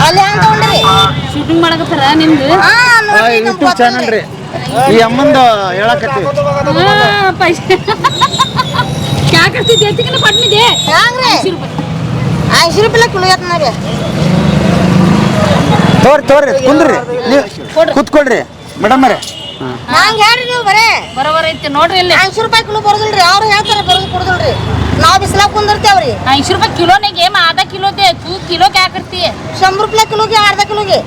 S7: ಅಲ್ಲಿ ಹ್ಯಾಂಗ ತಗೊಂಡ್ರಿ?
S4: ಶೂಟಿಂಗ್ ಮಾಡಕತ್ತಾರ ನಿಮ್ದು?
S1: ಯೂಟ್ಯೂಬ್ ಚಾನಲ್ ರೀ. ಈ ಅಮ್ಮಂದು ಹೇಳಕತ್ತೀವಿ.
S4: पैसे क्या करती देती कि ना पटनी दे
S7: ಹ್ಯಾಂಗ್ರಿ? 80 ರೂಪಾಯಿ ಕಿಲೋ ಐತ್ ನೋಡಿ.
S1: ತೋರಿ ಕುಂದ್ರಿ, ಕೂತ್ಕೊಳ್ರಿ ಮೇಡಮ್ ಅವರೇ.
S7: ಹಂಗ ಹೇಳ್ರಿ ನೀವು ಬರೇ
S4: ಬರೋಬರ ಐತಿ ನೋಡ್ರಿ ಇಲ್ಲಿ.
S7: 80 ರೂಪಾಯಿ ಕಿಲೋ ಬರೋದಿಲ್ರಿ, ಅವ್ರು ಹೇಳ್ತಾರೆ ಬರೋದು ಕೊಡೋದಿಲ್ರಿ. ನಾವು ಬಿಸಿಲಾಗ ಕುಂದಿರ್ತೇವ್ರಿ.
S4: 80 रुपए किलो नहीं गेम आधा किलो दे तू किलो क्या करती है?
S7: 100 ರೂಪಾಯಿ ಕಿಲೋಗೆ ಅರ್ಧ ಕಿಲೋಗೆ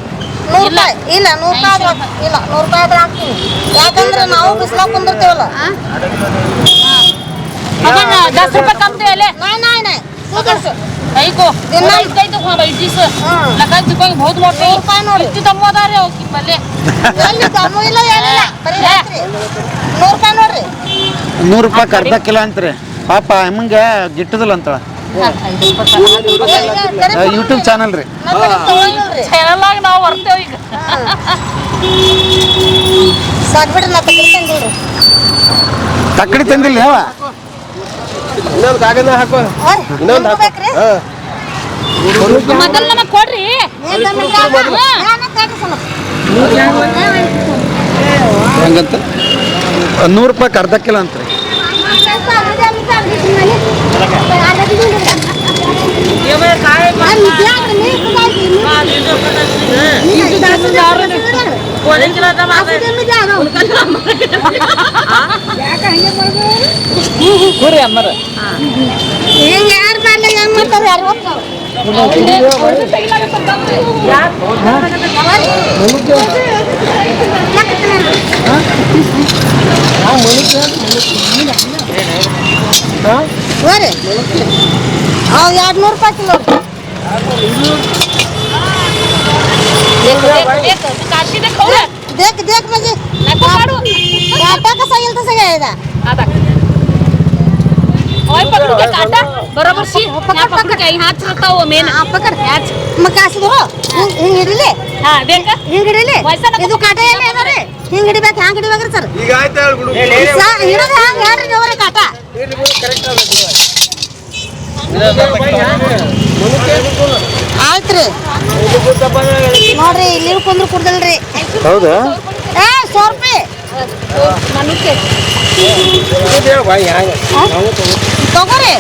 S7: 100 ರೂಪಾಯಿ ಇಲ್ಲ 100 ರೂಪಾಯಿ ಇಲ್ಲ 100 ರೂಪಾಯಿ ಆದ್ರೆ ಹಾಕ್ತೀವಿ. ಯಾಕಂದ್ರೆ ನಾವು ಬಿಸಿಲಾಗ ಕುಂದಿರ್ತೇವಲ್ಲ.
S4: मगर 10 रुपए कम दे ले.
S7: नहीं नहीं नहीं 200
S1: ₹100 ಅರ್ಧ ಕಿಲೋ ಅಂತ್ರಿ. ಪಾಪ ಅಮ್ಮಂಗೆ ಗಿಟ್ಟದಿಲ್ಲ ಅಂತಳ. ಯೂಟ್ಯೂಬ್ ಚಾನಲ್ ರೀ.
S4: ನಾವು ಬರ್ತೇವೆ ಈಗ.
S1: ತಕ್ಕಡಿ ತಂದಿಲ್ಲ ಯಾವ
S3: ಇನ್ನೊಂದು ಕಾಗದ ಹಾಕೋ. ಇನ್ನೊಂದು
S4: ಮೊದಲು ನಮಗೆ ಕೊಡ್ರಿ.
S1: ಹೆಂಗಂತ ₹100 ಅರ್ಧ ಕಿಲೋ ಅಂತ್ರಿ.
S7: ಹಿಂಗೆ ಯಾರು ಮಾಡಲ್ಲ ಹೆಂಗ್ ಮಾಡ್ತಾರೆ ಯಾರು ಹೋರಿ ಅವು ₹200 ಕಿಲೋ. देख देख म्हणजे काटा कसा येईल तसं घ्यायचा.
S4: बरोबर शी पकड हात होता मेन पकड
S7: मग असं हो ಹಿಂಗ್ ಹಿಡಿಲಿ.
S4: ಹಾ ಬೇಕಾ
S7: ಹಿಂಗ್ ಹಿಡಿಲಿ. ಇದು ಕಾಟ ಎಲ್ಲಿ ಅದ ರೀ? ಹಿಂಗ್ ಹಿಡಿಬೇಕು. ಹ್ಯಾಂಗ್ ಹಿಡಿಬೇಕ್ರಿ ಸರ್?
S3: ಈಗ ಆಯ್ತು ಹೇಳ್ಬಿಡು.
S7: ಹಿಡಿದು ಹ್ಯಾಂಗ್ ಹೇಳ್ರಿ ದೇವ್ರೆ ಕಾಟ ಆಯ್ತ್ರಿ. ನೋಡ್ರಿ ಇಲ್ಲಿ ಕುಂದ್ರು ಕುಡ್ದಲ್ರಿ.
S1: ಹೌದಾ?
S7: ₹100 ತಗೋರಿ.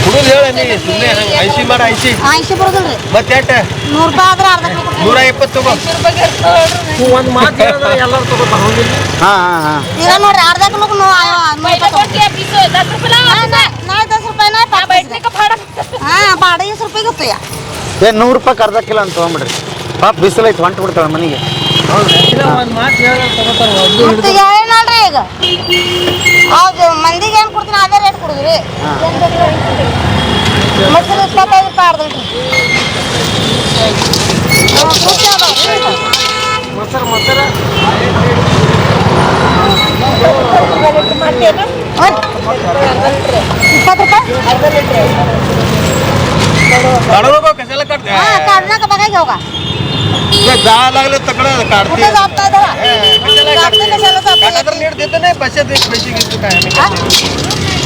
S3: ಹುಡುಗ ಹೇಳ ನೀ ಸುಮ್ಮನೆ ಐಸಿ ಮಾಡ ಐಸಿ
S7: 80 ಬರೋದಿಲ್ರಿ.
S3: ಮತ್ತೆ ಎಟ್ಟ
S7: ₹100 ಆದ್ರೆ ಅರ್ಧ ಕಿಲೋ ಕೊಡ್ತೀನಿ.
S3: 120 ತಗೋ. ಒಂದು ಮಾತು ಹೇಳಿದ್ರೆ ಎಲ್ಲರೂ ತಗೋತಾರೆ.
S1: ಹಾಂ ಹಾಂ ಹಾಂ.
S7: ಈಗ ನೋಡ್ರಿ ಅರ್ಧ ಕಿಲೋ ₹10
S4: ₹10
S7: ಹಾಂ ಭಾಡ ₹20 ಗೊತ್ತಯ್ಯ.
S1: ₹100 ಅರ್ಧ ಕಿಲೋ ಅಂತ ತೊಗೊಂಬಿಡ್ರಿ. ಪಾಪ ಬಿಸಿಲೈತೆ ಹೊಂಟು ಬಿಡ್ತಾಳೆ ಮನೆಗೆ.
S3: ಒಂದು ಮಾತು ಹೇಳಿದ್ರೆ ತಗೋತಾರೆ.
S7: ಮತ್ತೆ ಏನಲ್ರಿ ಈಗ ಹೌದು ಮಂದಿಗೆ ಏನು ಕೊಡ್ತೀನಿ ಅದೇ ರೇಟ್ ಕೊಡುದ್ರಿ. ಮೊಸರು ₹25 ಅರ್ಧಲ್ರಿ.
S3: ಮೊಸರು काढू कशाला काढते
S7: काढू नका बघा घेऊ का
S3: जायला लागलं तकडं काढते
S7: कुठे जाता जरा
S3: काटा तर नीट देत नाही पैसे घेतो काय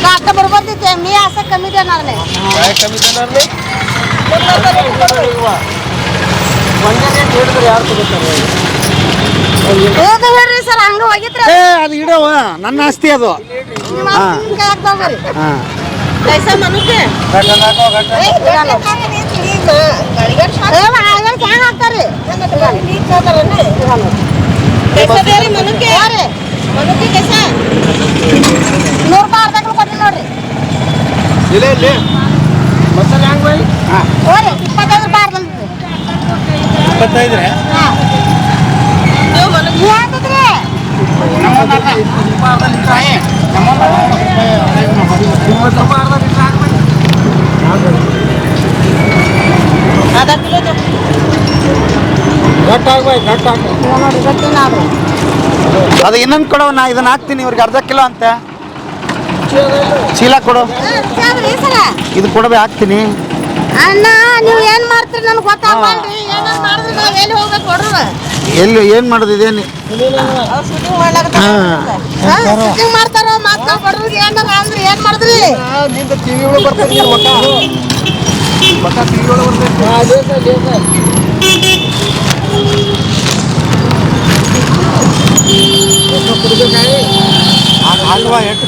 S7: काटा बरोबर देते मी असं कमी देणार नाही
S3: काय कमी देणार नाही
S7: ಹೇಳ್ರಿ ಸರ್ ಹಂಗ ಹೋಗಿದ್ರೆ
S1: ಅದು ಇಡವ ನನ್ನ ಆಸ್ತಿ ಅದು
S7: पैसा म्हणू के क्या ಹಾಕ್ತಾರೆ पैसा ಬೇರೆ ಮನುಕ್ಕೆ ಮನುಕ್ಕೆ कैसा ₹100 ಅರ್ಧ ಕಿಲೋ ಕೊಡ್ತೀನಿ ನೋಡ್ರಿ
S3: ಇಲ್ಲೇ ಇಲ್ಲೇ ಮಸಾಲೆ ಹ್ಯಾಂಗ ಬೈ
S7: ಓರೆ ₹25 ಅರ್ಧ
S3: 25 ರೀ
S7: ಹಾಂ ನೀವು ಮನುಕ್ಕೆ ಹಾಕಿದ್ರಿ
S1: ಅದು ಇನ್ನೊಂದು ಕೊಡೋ ನಾ ಇದನ್ನ ಹಾಕ್ತೀನಿ ಇವ್ರಿಗೆ ಅರ್ಧ ಕಿಲೋ ಅಂತ ಚೀಲ ಕೊಡು ಇದು ಕೊಡಬೇ ಹಾಕ್ತೀನಿ
S7: ಅಣ್ಣ ನೀವು ಏನ್ ಮಾಡ್ತೀರಿ ನನಗೆ ಗೊತ್ತಾಗಲ್ರಿ ಏನೇನ್ ಮಾಡಿದ್ರಿ ನಾವು ಎಲ್ಲಿ ಹೋಗ್ಬೇಕು ಕೊಡ್ರು
S1: ಎಲ್ಲಿ ಏನು ಮಾಡೋದು ಇದೇನು
S7: ಶೂಟಿಂಗ್ ಮಾಡ್ತಾರೋ ಮತ್ತೆ ನಾವು ಬಡ್ರಿಗೆ ಏನಾರ ಅಂದ್ರೆ ಏನ್ ಮಾಡಿದ್ರಿ
S3: ನಿಂದ ಟಿವಿ ಒಳಗೆ ಬರ್ತದೆ ಮಕ್ಕ ಟಿವಿ ಒಳಗೆ ಬರ್ತದೆ ಅಲ್ವಾ ಎಷ್ಟು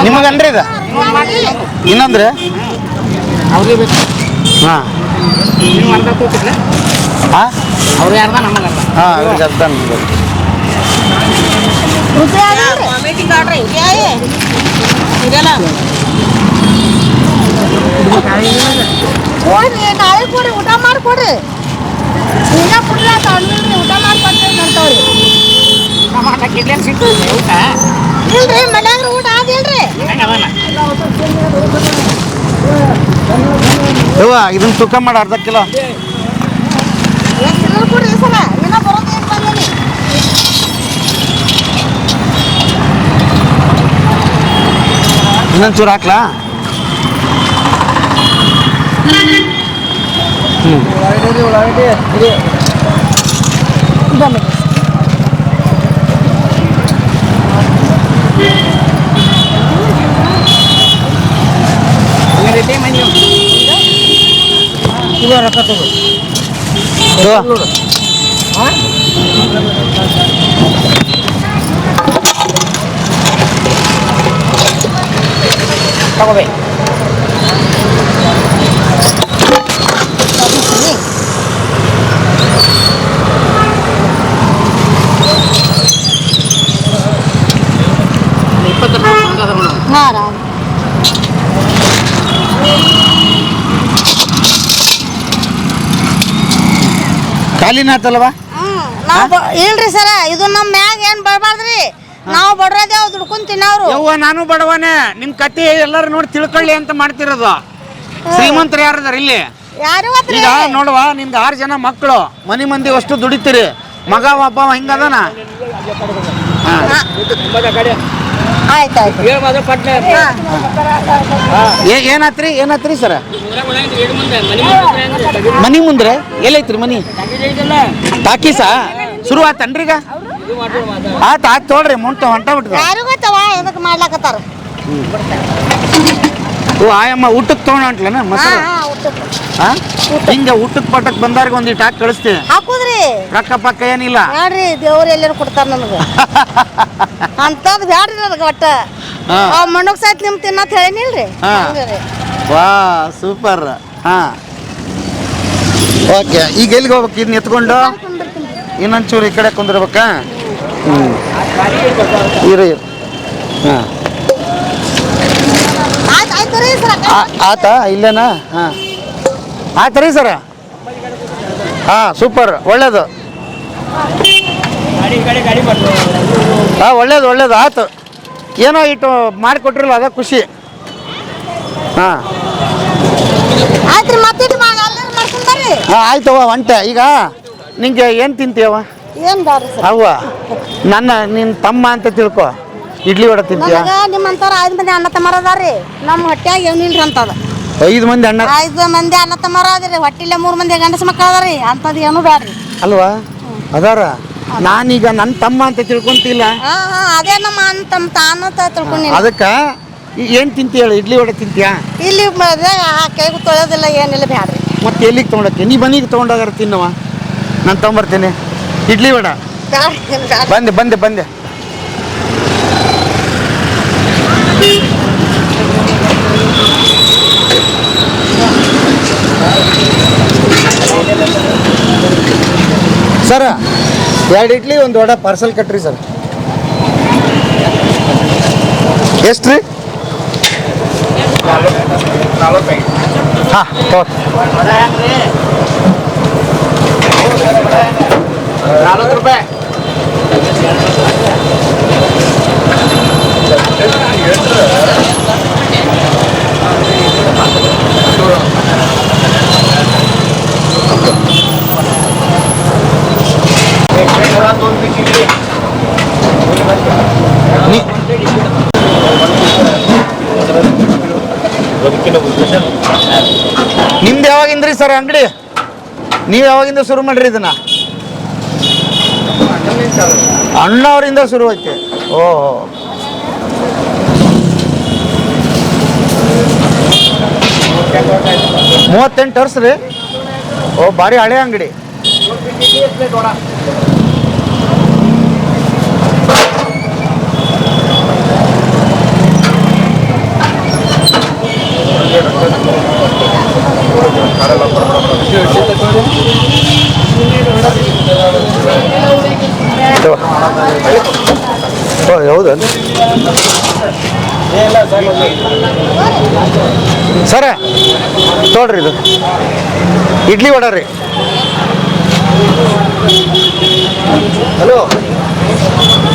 S1: ನಿಮಗನ್ರಿ ಇದು ಇನ್ನೊಂದ್ರೆ
S3: ಅವ್ರಿಗೆ ಬೇಕು
S1: ಹಾಂ
S3: ನೀವು ಅರ್ಧ ಕೂತಿಲ್ಲ
S1: ಹಾಂ
S3: ಅವ್ರಿಗೆ ಅರ್ಧ ನಮಗೆ ಅರ್ಧ
S1: ಹಾಂ ಅವ್ರಿಗೆ ಅರ್ಧ ನಮ್ಗೆ
S7: मीटिंग काट रही क्या है ನಾಳೆ ಕೊಡ್ರಿ ಊಟ ಮಾಡಿಕೊಡ್ರಿ ಈಗ ಕುಡ್ಲ ತಗೊಂಡ್ರಿ ಊಟ ಮಾಡ್ಕೊಡ್ರಿ ಅಂತವ್ರಿ
S3: ಟಮಾಟ ಕಿಡ್ಲಿ ಸಿಗ್ತದೆ ಊಟ
S7: ಇಲ್ರಿ ಮನೆ
S1: ಯವ್ವ ಇದನ್ನ ತೂಕ ಮಾಡಿ ಅರ್ಧ ಕಿಲೋ. ಇನ್ನೊಂಚೂರು ಹಾಕ್ಲಾ?
S6: ತಗೋಬೇಕು.
S1: ಖಾಲಿನ ಆತಲ್ವಾ?
S7: ಇಲ್ರಿ ಸರ, ಇದು ನಮ್ಮ ಮ್ಯಾಗ ಏನ್ ಬರಬಾರ್ದ್ರಿ. ನಾವು ಬಡ್ರದೇವ್ ದುಡ್ಕೊಂಡ್ ತಿನ್ನವ್ರು.
S1: ಯವ್ವ ನಾನು ಬಡವನೇ, ನಿಮ್ ಕತೆ ಎಲ್ಲರೂ ನೋಡಿ ತಿಳ್ಕೊಳ್ಳಿ ಅಂತ ಮಾಡ್ತಿರೋದು. ಶ್ರೀಮಂತರು ಯಾರದಾರ ಇಲ್ಲಿ?
S7: ಯಾರು
S1: ಈಗ ನೋಡುವ, ನಿಮ್ಗೆ 6 ಜನ ಮಕ್ಕಳು, ಮನಿ ಮಂದಿ ಅಷ್ಟು ದುಡಿತೀರಿ, ಮಗ ಒಬ್ಬ ಹಿಂಗದಾನ.
S7: ಆಯ್ತಾಯ್ತು.
S1: ಏನಾತ್ರಿ ಸರ? ಮನಿ ಮುಂದ್ರೆ ಎಲ್ಲೈತ್ರಿ ಮನಿ? ಟಾಕೀಸ ಶುರು ಆತನ್ರಿ ಈಗ? ಆಯ್ತು ತೋಳ್ರಿ, ಹೊಂಟ ಬಿಟ್ರಿ.
S7: ಯಾರು ಗೊತ್ತವ ಎದಕ್ ಮಾಡ್ಲಾಕತ್ತಾರ?
S1: ಓ ಆಯಮ್ಮ ಊಟಕ್ಕೆ ತೊಗೊಂಡ್ಲನ ಮಸಾಲ? ಹಿಂಗ ಊಟಕ್ಕೆ ಪಟ್ಟಕ್ ಬಂದಾರ್ಗ ಒಂದಿಟ್ಟು ಹಾಕಿ ಕಳಿಸ್ತೀವಿ.
S7: ಹಾಕುದ್ರಿ,
S1: ರೊಕ್ಕ ಪಕ್ಕ ಏನಿಲ್ಲ
S7: ನೋಡ್ರಿ, ದೇವ್ರ ಎಲ್ಲರೂ ಕೊಡ್ತಾರ ನನಗ. ಅಂತದ್ ಬ್ಯಾಡ್ರಿ ನನಗ ಒಟ್ಟ. ಮಣ್ಣಕ್ ಸಾಯ್ತು ನಿಮ್ ತಿನ್ನತ್ ಹೇಳಿನಿಲ್ರಿ.
S1: ವಾ ಸೂಪರ್. ಹಾ ಓಕೆ, ಈಗ ಎಲ್ಲಿಗೆ ಹೋಗ್ಬೇಕು? ಇದನ್ನ ಎತ್ಕೊಂಡು ಇನ್ನೊಂಚೂರು ಈ ಕಡೆ ಕುಂದಿರ್ಬೇಕಾ? ಇರಿ. ಹಾಂ ಆತಾ ಇಲ್ಲೇನಾ? ಹಾಂ ಆಯ್ತು ರೀ ಸರ. ಹಾಂ ಸೂಪರ್, ಒಳ್ಳೇದು. ಹಾಂ ಒಳ್ಳೇದು ಆಯ್ತು. ಏನೋ ಇಟ್ಟು ಮಾಡಿಕೊಟ್ರಲ್ಲ ಅದ ಖುಷಿ. ಹಾಂ ಹಾಂ ಆಯ್ತವ ಹೊಂಟೆ. ಈಗ ನಿಂಗೆ ಏನು ತಿಂತೀಯವ?
S7: ಏನ್ ಬ್ಯಾಡ್ರಿ ಸರ್.
S1: ಅವ್ವ ನಿನ್ನ ತಮ್ಮ ಅಂತ ತಿಳ್ಕೊ, ಇಡ್ಲಿ ವಡೆ ತಿಂತೀಯ?
S7: ನಿಮ್ಮಂತಾರ 5 ಮಂದಿ ಅಣ್ಣ ತಮ್ಮರ ಅದಾರಿ. ನಮ್ಮ ಹೊಟ್ಯಾಗ ಏನಿಲ್ರಿ ಅಂತದ.
S1: 5 ಮಂದಿ ಅಣ್ಣ?
S7: 5 ಮಂದಿ ಅಣ್ಣ ತಮ್ಮರ ಅದ್ರಿ. ಹೊಟ್ಟಿಲೆ 3 ಮಂದಿ ಗಂಡಸ ಮಕ್ಕಳ ಅದಾರಿ. ಅಂತದ್ ಏನು ಬ್ಯಾಡ್ರಿ.
S1: ಅಲ್ವಾ ಅದಾರ? ನಾನೀಗ ನನ್ನ ತಮ್ಮ ಅಂತ ತಿಳ್ಕೊಂತಿಲ್ಲ.
S7: ಅದೇ ನಮ್ಮ ಅಣ್ಣ ತಮ್ಮ ತಾನು ತಿಳ್ಕೊಂಡಿ.
S1: ಅದಕ್ಕೆ ಏನು ತಿಂತೀಯ ಹೇಳು? ಇಡ್ಲಿ ವಡೆ ತಿಂತೀಯಾ?
S7: ಇಲ್ಲಿ ಕೈಗೂ ತೊಳೆಯೋದಿಲ್ಲ, ಏನಿಲ್ಲ ಬ್ಯಾಡ್ರಿ.
S1: ಮತ್ತೆ ಎಲ್ಲಿಗೆ ತೊಗೊಂಡೋಕೆ? ನೀ ಮನೆಗೆ ತೊಗೊಂಡೋಗಾರ ತಿನ್ನವ, ನಾನು ತೊಗೊಂಬರ್ತೀನಿ ಇಡ್ಲಿ ವಡೆ. ಬಂದೆ ಸರ 2 ಇಡ್ಲಿ 1 ವಡೆ ಪಾರ್ಸಲ್ ಕಟ್ರಿ ಸರ್. ಎಷ್ಟು ರೀ? 40. ಹಾಂ 40 ರೂಪಾಯಿ. ನಿಮ್ದು ಯಾವಾಗಿಂದ್ರಿ ಸರ್ ಅಂಗಡಿ? ನೀವು ಯಾವಾಗಿಂದ ಶುರು ಮಾಡ್ರಿ ಇದನ್ನ? ಅಣ್ಣವರಿಂದ ಶುರು ಐತೆ. ಓಹೋ 38 ವರ್ಷ ರೀ? ಓ ಭಾರಿ ಹಳೆ ಅಂಗಡಿ. ಹೌದಾ ಸರ? ತೋಡ್ರಿ ಇದು ಇಡ್ಲಿ ವಡೆ ರೀ. Hello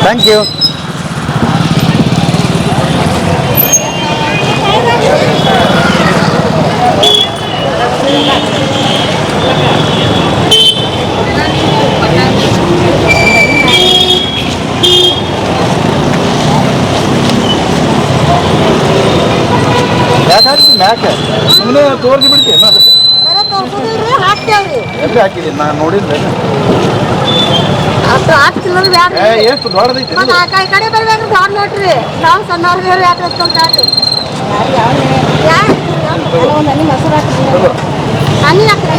S1: thank you.
S3: ಮ್ಯಾಕ ಸುಮ್ಮನೆ ತೋರಿಸಿ ಬಿಡ್ತೀವಿ ಅದಕ್ಕೆ
S7: ಬರೀ ತೋರ್ಸೋದಿಲ್ರಿ ಹಾಕ್ತೇವ್ರಿ
S3: ಎಲ್ಲಿ ಹಾಕಿದ್ದೀನಿ ನಾನು ನೋಡಿದ್ರೆ
S7: ಅಷ್ಟು ಹಾಕ್ತಿಲ್ಲ ಬ್ಯಾಡ್ರಿ
S3: ಎಷ್ಟು ದೊಡ್ಡದೈತಿ
S7: ಮತ್ತೆ ಆ ಕಡೆ ಬರ್ಬೇಕ್ರಿ ದೊಡ್ಡ ನೋಡ್ರಿ ನಾವು ಸಣ್ಣವ್ರಿಗೆ ಹೇಳಿ ಯಾಕೆ ಹಚ್ಕೊಂಡ್ರಿ ಒಂದು ಹನಿ ಮೊಸರು ಹಾಕ್ರಿ ಹನಿ ಹಾಕ್ರಿ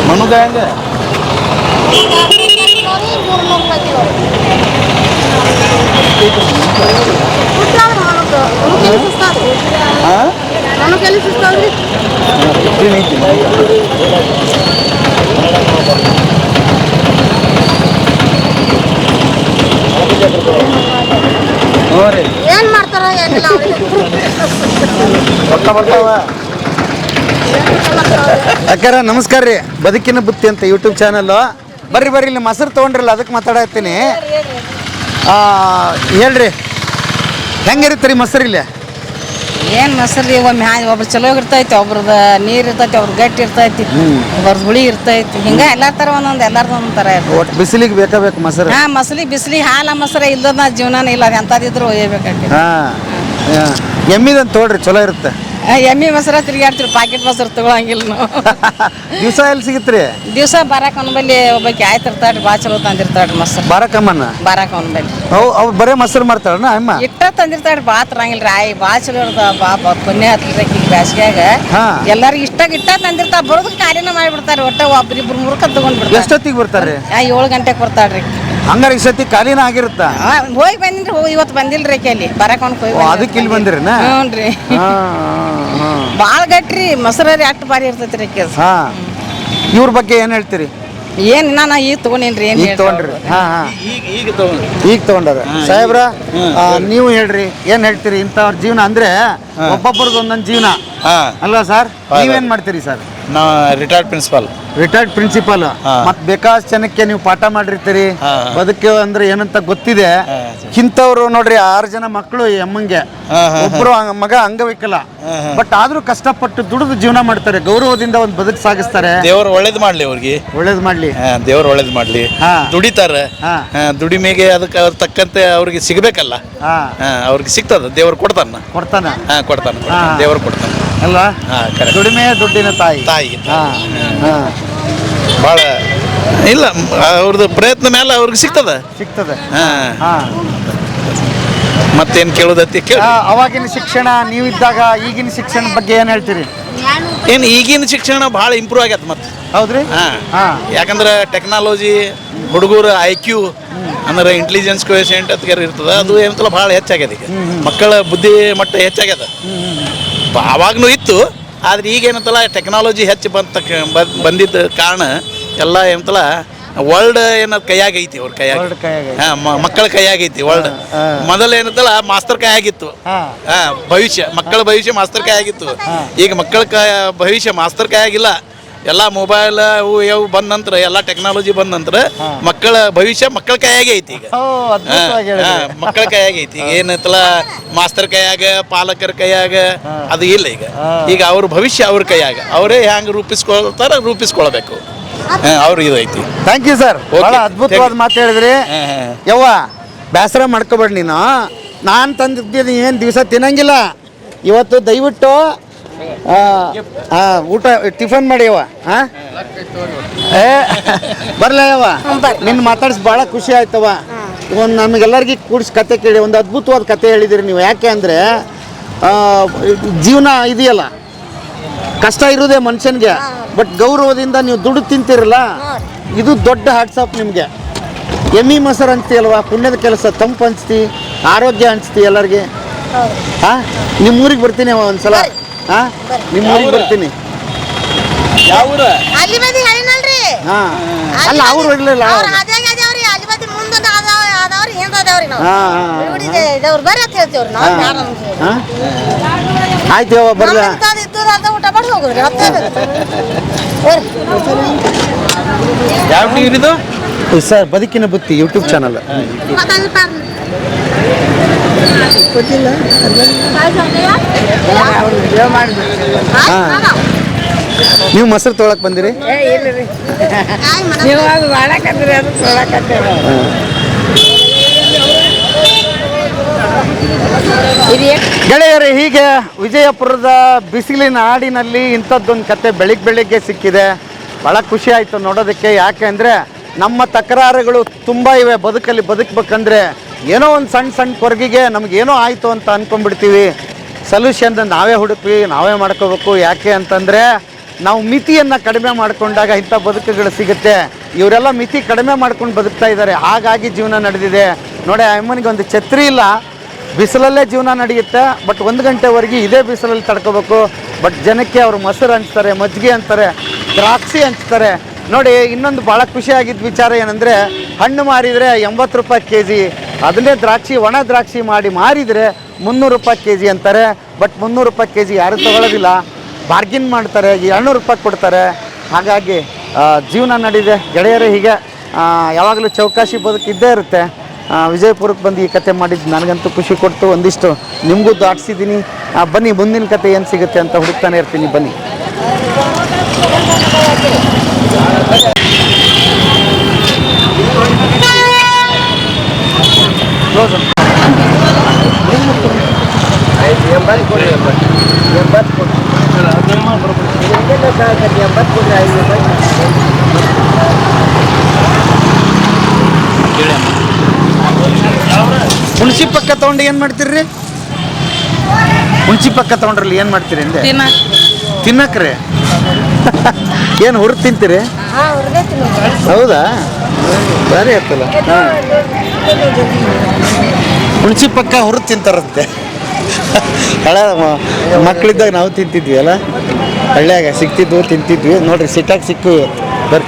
S3: ಮನುಗ ಹೆಂಗೆ
S7: ಏನ್ ಮಾಡ್ತಾರ ಏನಿಲ್ಲ
S1: ಅಕ್ಕಾರ ನಮಸ್ಕಾರ ರೀ. ಬದುಕಿನ ಬುತ್ತಿ ಅಂತ ಯೂಟ್ಯೂಬ್ ಚಾನಲ್ಲು. ಬರ್ರಿ ಬರ್ರಿ, ಇಲ್ಲಿ ಮೊಸರು ತೊಗೊಂಡ್ರಲ್ಲ ಅದಕ್ಕೆ ಮಾತಾಡತ್ತೀನಿ. ಹೇಳ್ರಿ ಹೆಂಗಿರುತ್ತೆ ರೀ ಮೊಸರು ಇಲ್ಲಿ?
S4: ಏನು ಮೊಸರು ಒಮ್ಮೆ ಒಬ್ರು ಚಲೋ ಇರ್ತೈತಿ, ಒಬ್ರದ್ದು ನೀರು ಇರ್ತೈತಿ, ಒಬ್ರು ಗಟ್ಟಿ ಇರ್ತೈತಿ, ಒಬ್ರದ್ದು ಹುಳಿ ಇರ್ತೈತಿ. ಹಿಂಗೆ ಎಲ್ಲಾರ ಥರ ಒಂದೊಂದು ಎಲ್ಲಾರ್ದು ಒಂದೊಂದು ಥರ ಇರ್ತೈತಿ.
S1: ಒಟ್ಟು ಬಿಸಿಲಿಗೆ ಬೇಕಾ ಮೊಸರು?
S4: ಹಾಂ, ಬಿಸಿಲಿಗೆ ಹಾಲು ಮೊಸರು ಇಲ್ಲದ ಜೀವನನೇ ಇಲ್ಲ. ಅದು ಎಂಥದಿದ್ರು ಒಯ್ಯಬೇಕಾಗ್ತದೆ.
S1: ಹಾಂ, ಎಮ್ಮಿದಂತ ತೊಗೊಳ್ರಿ, ಚಲೋ ಇರುತ್ತೆ.
S4: ಎಮ್ಮೆ ಮೊಸರ ತಿರುಗಾಡ್ತೀವಿ, ಪಾಕೆಟ್ ಮೊಸರು ತಗೊಳಂಗಿಲ್ಲ ನಾವು.
S1: ದಿವಸ ಎಲ್ಲಿ ಸಿಗುತ್ತೆ?
S4: ದಿವಸ ಬರಾಕ ಬಲ್ಲಿ ಒಬ್ಬಾಕಿ ಆಯ್ತು ಇರ್ತಾಳ್ರಿ, ಭಾಳ ಚಲೋ ತಂದಿರ್ತಾಳ್ರಿ ಮೊಸರು.
S1: ಬಾರಕಮ್ಮನ
S4: ಬರಾಕ ಬಲ್ಲಿ
S1: ಅವು ಬರೇ ಮೊಸರು ಮಾಡ್ತಾಳಣ್ಣ ಅಮ್ಮ?
S4: ಇಟ್ಟ ತಂದಿರ್ತಾಳ್ರಿ, ಭಾಳ ತರಂಗಿಲ್ರಿ. ಆಯ್ ಭಾಳ ಚಲೋ ಇರ್ತಾವ. ಪುಣ್ಯ ಹತ್ತಿರಕ್ಕೆ ಈಗ ಬ್ಯಾಸ್ಗ್ಯಾಗ ಎಲ್ಲರಿಗೂ ಇಷ್ಟ ತಂದಿರ್ತಾವ. ಬರೋದಕ್ಕೆ ಕಾರ್ಯನ ಮಾಡಿಬಿಡ್ತಾರೆ. ಒಟ್ಟ ಒಬ್ರಿಬ್ರು ಮೂರ್ಕ ತಗೊಂಡ್ಬಿಡ್ತಾರೆ.
S1: ಎಷ್ಟೊತ್ತಿಗೆ ಬರ್ತಾರೆ?
S4: 7 ಗಂಟೆಗೆ ಬರ್ತಾಳ್ರಿ.
S1: ಹಂಗಾರೆ ಈ ಸತಿ ಖಾಲಿನ ಆಗಿರುತ್ತಾ?
S4: ಹೋಗಿ ಬಂದಿನ್ರಿ, ಇವತ್ತು ಬಂದಿಲ್ರಿ ಅಲ್ಲಿ ಬರಾಕೊಂಡ್ ಹೋಗಿ.
S1: ಅದಕ್ಕೆ ಇಲ್ಲಿ ಬಂದಿರಿನ?
S4: ಹ್ಞೂ. ಭಾಳ ಗಟ್ರಿ ಮೊಸರು ಅಷ್ಟು ಭಾರಿ ಇರ್ತೈತಿ ರೀ.
S1: ಇವ್ರ ಬಗ್ಗೆ ಏನ್ ಹೇಳ್ತೀರಿ?
S4: ಏನ್ ನಾನು ಈಗ ತಗೊಂಡೇನ್ರಿ. ಏನ್
S1: ತಗೊಂಡ್ರಿ? ಈಗ ತಗೊಂಡಾರ ಸಾಹೇಬ್ರ. ನೀವು ಹೇಳ್ರಿ, ಏನ್ ಹೇಳ್ತೀರಿ? ಇಂಥವ್ರ ಜೀವನ ಅಂದ್ರೆ ಒಬ್ಬೊಬ್ಬರದ್ದು ಒಂದೊಂದು ಜೀವನ ಅಲ್ವಾ ಸರ್? ನೀವೇನ್ ಮಾಡ್ತೀರಿ ಸರ್?
S3: ನಾ ರಿಟೈರ್ಡ್ ಪ್ರಿನ್ಸಿಪಾಲ್.
S1: ಮತ್ ಬೇಕಾದ ಜನಕ್ಕೆ ನೀವು ಪಾಠ ಮಾಡಿರ್ತೀರಿ. ಬದುಕು ಅಂದ್ರೆ ಏನಂತ ಗೊತ್ತಿದೆ. ಇಂಥವ್ರು ನೋಡ್ರಿ 6 ಜನ ಮಕ್ಕಳು ಅಮ್ಮಂಗೆ, ಒಬ್ರು ಮಗ ಅಂಗವಿಕಲ. ಬಟ್ ಆದ್ರೂ ಕಷ್ಟಪಟ್ಟು ದುಡಿದು ಜೀವನ ಮಾಡ್ತಾರೆ, ಗೌರವದಿಂದ ಒಂದು ಬದುಕು ಸಾಗಿಸ್ತಾರೆ.
S3: ದೇವ್ರು ಒಳ್ಳೇದ್ ಮಾಡ್ಲಿ ಅವ್ರಿಗೆ,
S1: ಒಳ್ಳೇದ್ ಮಾಡ್ಲಿ.
S3: ದೇವ್ರು ಒಳ್ಳೇದ್ ಮಾಡ್ಲಿ. ದುಡಿತಾರ, ದುಡಿಮೆಗೆ ಅದಕ್ಕೆ ಅವ್ರ ತಕ್ಕಂತೆ ಅವ್ರಿಗೆ ಸಿಗ್ಬೇಕಲ್ಲ. ಅವ್ರಿಗೆ ಸಿಗ್ತದ, ದೇವ್ರು ಕೊಡ್ತಾನ. ದೇವ್ರು ಕೊಡ್ತಾನ
S1: ಅಲ್ವಾ? ದುಡಿಮೆ ದುಡ್ಡಿನ ತಾಯಿ.
S3: ಭಾಳ ಇಲ್ಲ, ಅವ್ರದ್ದು ಪ್ರಯತ್ನ ಮೇಲೆ ಅವ್ರಿಗೆ ಸಿಗ್ತದೆ. ಮತ್ತೇನು ಕೇಳೋದತ್ತಿ ಕೇಳಿ.
S1: ಅವಾಗಿನ ಶಿಕ್ಷಣ ನೀವಿದ್ದಾಗ ಈಗಿನ ಶಿಕ್ಷಣ ಬಗ್ಗೆ ಏನ್ ಹೇಳ್ತೀರಿ?
S3: ಏನು ಈಗಿನ ಶಿಕ್ಷಣ ಭಾಳ ಇಂಪ್ರೂವ್ ಆಗ್ಯದ ಮತ್ತೆ.
S1: ಹೌದ್ರಿ?
S3: ಯಾಕಂದ್ರೆ ಟೆಕ್ನಾಲಜಿ, ಹುಡುಗರು IQ ಅಂದ್ರೆ ಇಂಟೆಲಿಜೆನ್ಸ್ ಕೋಎಫಿಷಿಯೆಂಟ್ ಅಂತ ಇರ್ತದ, ಅದು ಏನಂತಲ್ಲ ಭಾಳ ಹೆಚ್ಚಾಗ್ಯದ. ಈಗ ಮಕ್ಕಳ ಬುದ್ಧಿ ಮಟ್ಟ ಹೆಚ್ಚಾಗ್ಯದ. ಆವಾಗ್ನೂ ಇತ್ತು, ಆದ್ರೆ ಈಗ ಏನಂತಲ್ಲ ಟೆಕ್ನಾಲಜಿ ಹೆಚ್ಚು ಬಂದಿದ್ದ ಕಾರಣ ಎಲ್ಲ ಏನಂತಲ್ಲ ವರ್ಲ್ಡ್ ಏನಾದ್ರು ಕೈಯಾಗೈತಿ, ಅವ್ರ ಕೈಯಾಗ. ಮಕ್ಕಳ ಕೈಯಾಗೈತಿ ವರ್ಲ್ಡ್. ಮೊದಲು ಏನಂತಲ್ಲ ಮಾಸ್ತರ್ ಕೈಯಾಗಿತ್ತು. ಭವಿಷ್ಯ, ಮಕ್ಕಳ ಭವಿಷ್ಯ ಮಾಸ್ತರ್ ಕೈಯಾಗಿತ್ತು. ಈಗ ಮಕ್ಕಳ ಭವಿಷ್ಯ ಮಾಸ್ತರ್ ಕೈಯಾಗಿಲ್ಲ. ಎಲ್ಲ ಮೊಬೈಲ್ ಅವು ಬಂದ ನಂತರ, ಎಲ್ಲ ಟೆಕ್ನಾಲಜಿ ಬಂದ ನಂತರ ಮಕ್ಕಳ ಭವಿಷ್ಯ ಮಕ್ಕಳ ಕೈಯಾಗೆ ಐತಿ. ಈಗ ಮಕ್ಕಳ ಕೈಯಾಗೆ ಐತಿ. ಈಗ ಏನಂತಲ್ಲ ಮಾಸ್ತರ್ ಕೈಯಾಗ, ಪಾಲಕರ ಕೈಯಾಗ ಅದು ಇಲ್ಲ. ಈಗ ಅವ್ರ ಭವಿಷ್ಯ ಅವ್ರ ಕೈಯಾಗ. ಅವರೇ ಹ್ಯಾಂಗ ರೂಪಿಸ್ಕೊಳ್ಬೇಕು, ಅವ್ರಿಗೆ ಇದು ಐತಿ.
S1: ಥ್ಯಾಂಕ್ ಯು ಸರ್, ಬಹಳ ಅದ್ಭುತವಾದ ಮಾತು ಹೇಳಿದ್ರಿ. ಯವ್ವ ಬೇಸರ ಮಾಡ್ಕೋಬೇಡ ನೀನು. ನಾನು ತಂದಿದ್ದೀನಿ ಏನು ದಿವಸ ತಿನ್ನಂಗಿಲ್ಲ. ಇವತ್ತು ದಯವಿಟ್ಟು ಊಟ ಟಿಫನ್ ಮಾಡಿ ಯವ್ವ. ಬರ್ಲ ಯವ್ವ, ನಿನ್ನ ಮಾತಾಡ್ಸಿ ಭಾಳ ಖುಷಿ ಆಯ್ತವ. ಒಂದು ನಮಗೆಲ್ಲರಿಗೂ ಕೂಡಿಸಿ ಕತೆ ಕೇಳಿ ಒಂದು ಅದ್ಭುತವಾದ ಕತೆ ಹೇಳಿದಿರಿ ನೀವು. ಯಾಕೆ ಅಂದರೆ ಜೀವನ ಇದೆಯಲ್ಲ, ಕಷ್ಟ ಇರೋದೇ ಮನುಷ್ಯನಿಗೆ. ಬಟ್ ಗೌರವದಿಂದ ನೀವು ದುಡ್ಡು ತಿಂತೀರಲ್ಲ, ಇದು ದೊಡ್ಡ ಹಾಟ್ಸಾಪ್ ನಿಮಗೆ. ಎಮ್ಮಿ ಮೊಸರು ಅನ್ಸ್ತಿ ಅಲ್ವಾ, ಪುಣ್ಯದ ಕೆಲಸ, ತಂಪು ಅನ್ಸ್ತಿ, ಆರೋಗ್ಯ ಅನ್ಸ್ತಿ ಎಲ್ಲರಿಗೆ. ಹಾಂ, ನಿಮ್ಮೂರಿಗೆ ಬರ್ತೀನಿ ಒಂದ್ಸಲ. ಹಾಂ, ನಿಮ್ಮೂರಿಗೆ ಬರ್ತೀನಿ.
S7: ಅಲ್ಲಿ ಬದಿ ಹೇಳಿನಲ್ರಿ,
S1: ಹಾಂ, ಅಲ್ಲ ಅವ್ರು ಇರಲಿಲ್ಲ.
S7: ಅದೇವ್ರಿ ಅಲ್ಲಿ ಬದಿ ಮುಂದೆ ಅದಾವ್ರಿ ಹಿಂದೆ ಅದಾವ್ರಿ ನಾವು.
S1: ಹಾಂ
S7: ಇವ್ರು ಬರ್ರಿ ಅಂತ ಹೇಳ್ತೇವ್ರಿ ನಾವು.
S1: ಹಾಂ, ಆಯ್ತು ಯಾವ ಬರ್ಲ.
S7: ಊಟ ಮಾಡಿ ಹೋಗುದ್ರಿ
S3: ಯಾವ ಟಿವಿ ಇದು
S1: ಸರ್? ಬದುಕಿನ ಬುತ್ತಿ ಯೂಟ್ಯೂಬ್ ಚಾನಲ್. ನೀವು ಮೊಸರು ತೊಗೊಳಕ್ ಬಂದಿರಿ?
S4: ನೀವು ಅದು ಮಾಡಕತ್ತೀರಿ, ಅದು ತೊಗೊಳಕತ್ತೀರಿ.
S1: ಗೆಳೆಯರೇ, ಹೀಗೆ ವಿಜಯಪುರದ ಬಿಸಿಲಿನ ನಾಡಿನಲ್ಲಿ ಇಂಥದ್ದೊಂದು ಕತೆ ಬೆಳಿಗ್ಗೆ ಸಿಕ್ಕಿದೆ. ಭಾಳ ಖುಷಿ ಆಯಿತು ನೋಡೋದಕ್ಕೆ. ಯಾಕೆ ಅಂದರೆ ನಮ್ಮ ತಕರಾರುಗಳು ತುಂಬ ಇವೆ. ಬದುಕಬೇಕಂದ್ರೆ ಏನೋ ಒಂದು ಸಣ್ಣ ಕೊರಗಿಗೆ ನಮಗೇನೋ ಆಯಿತು ಅಂತ ಅಂದ್ಕೊಂಡ್ಬಿಡ್ತೀವಿ. ಸೊಲ್ಯೂಷನ್ ನಾವೇ ಹುಡುಕ್ವಿ, ನಾವೇ ಮಾಡ್ಕೋಬೇಕು. ಯಾಕೆ ಅಂತಂದರೆ ನಾವು ಮಿತಿಯನ್ನು ಕಡಿಮೆ ಮಾಡಿಕೊಂಡಾಗ ಇಂಥ ಬದುಕುಗಳು ಸಿಗುತ್ತೆ. ಇವರೆಲ್ಲ ಮಿತಿ ಕಡಿಮೆ ಮಾಡ್ಕೊಂಡು ಬದುಕ್ತಾ ಇದ್ದಾರೆ, ಹಾಗಾಗಿ ಜೀವನ ನಡೆದಿದೆ ನೋಡಿ. ಅಮ್ಮನಿಗೆ ಒಂದು ಛತ್ರಿ ಇಲ್ಲ, ಬಿಸಿಲಲ್ಲೇ ಜೀವನ ನಡೆಯುತ್ತೆ. ಬಟ್ 1 ಗಂಟೆವರೆಗೆ ಇದೇ ಬಿಸಿಲಲ್ಲಿ ತಡ್ಕೋಬೇಕು. ಬಟ್ ಜನಕ್ಕೆ ಅವರು ಮೊಸರು ಹಂಚ್ತಾರೆ, ಮಜ್ಜಿಗೆ ಅಂತಾರೆ, ದ್ರಾಕ್ಷಿ ಹಂಚ್ತಾರೆ ನೋಡಿ. ಇನ್ನೊಂದು ಭಾಳ ಖುಷಿಯಾಗಿದ್ದ ವಿಚಾರ ಏನಂದರೆ, ಹಣ್ಣು ಮಾರಿದರೆ 80 ರೂಪಾಯಿ kg, ಅದನ್ನೇ ದ್ರಾಕ್ಷಿ, ಒಣ ದ್ರಾಕ್ಷಿ ಮಾಡಿ ಮಾರಿದರೆ 300 ರೂಪಾಯಿ kg ಅಂತಾರೆ. ಬಟ್ 300 ರೂಪಾಯಿ kg ಯಾರು ತಗೊಳ್ಳೋದಿಲ್ಲ, ಬಾರ್ಗಿನ್ ಮಾಡ್ತಾರೆ, 200 ರೂಪಾಯಿ ಕೊಡ್ತಾರೆ. ಹಾಗಾಗಿ ಜೀವನ ನಡೆದಿದೆ ಗೆಳೆಯರೇ. ಹೀಗೆ ಯಾವಾಗಲೂ ಚೌಕಾಶಿ ಬದುಕಿದ್ದೇ ಇರುತ್ತೆ. ವಿಜಯಪುರಕ್ಕೆ ಬಂದು ಈ ಕತೆ ಮಾಡಿದ್ದು ನನಗಂತೂ ಖುಷಿ ಕೊಡ್ತು. ಒಂದಿಷ್ಟು ನಿಮಗೂ ದಾಟಿಸಿದ್ದೀನಿ. ಬನ್ನಿ, ಮುಂದಿನ ಕತೆ ಏನು ಸಿಗುತ್ತೆ ಅಂತ ಹುಡುಕ್ತಾನೆ ಇರ್ತೀನಿ. ಬನ್ನಿ. ಹುಣಸಿ ಪಕ್ಕ ತೊಗೊಂಡು ಏನು ಮಾಡ್ತೀರಿ? ಹುಣಸಿ ಪಕ್ಕ ತೊಗೊಂಡ್ರಲ್ಲಿ ಏನು ಮಾಡ್ತೀರಿ ಅಂದೆ? ತಿನ್ನಕ್ರಿ? ಏನು ಹುರಿದು ತಿಂತೀರಿ? ಹೌದಾ, ಸರಿ ಆಯ್ತಲ್ಲ. ಹುಣಸಿ ಪಕ್ಕ ಹುರಿದು ತಿಂತಾರಂತೆ. ಹಳೆ ಮಕ್ಕಳಿದ್ದಾಗ ನಾವು ತಿಂತಿದ್ವಿ ಅಲ್ಲ, ಹಳ್ಳಿಯಾಗ ಸಿಕ್ತಿದ್ವು, ತಿಂತಿದ್ವಿ ನೋಡ್ರಿ. ಸಿಟ್ಟಾಗಿ ಸಿಕ್ಕು ಬರ್ರಿ.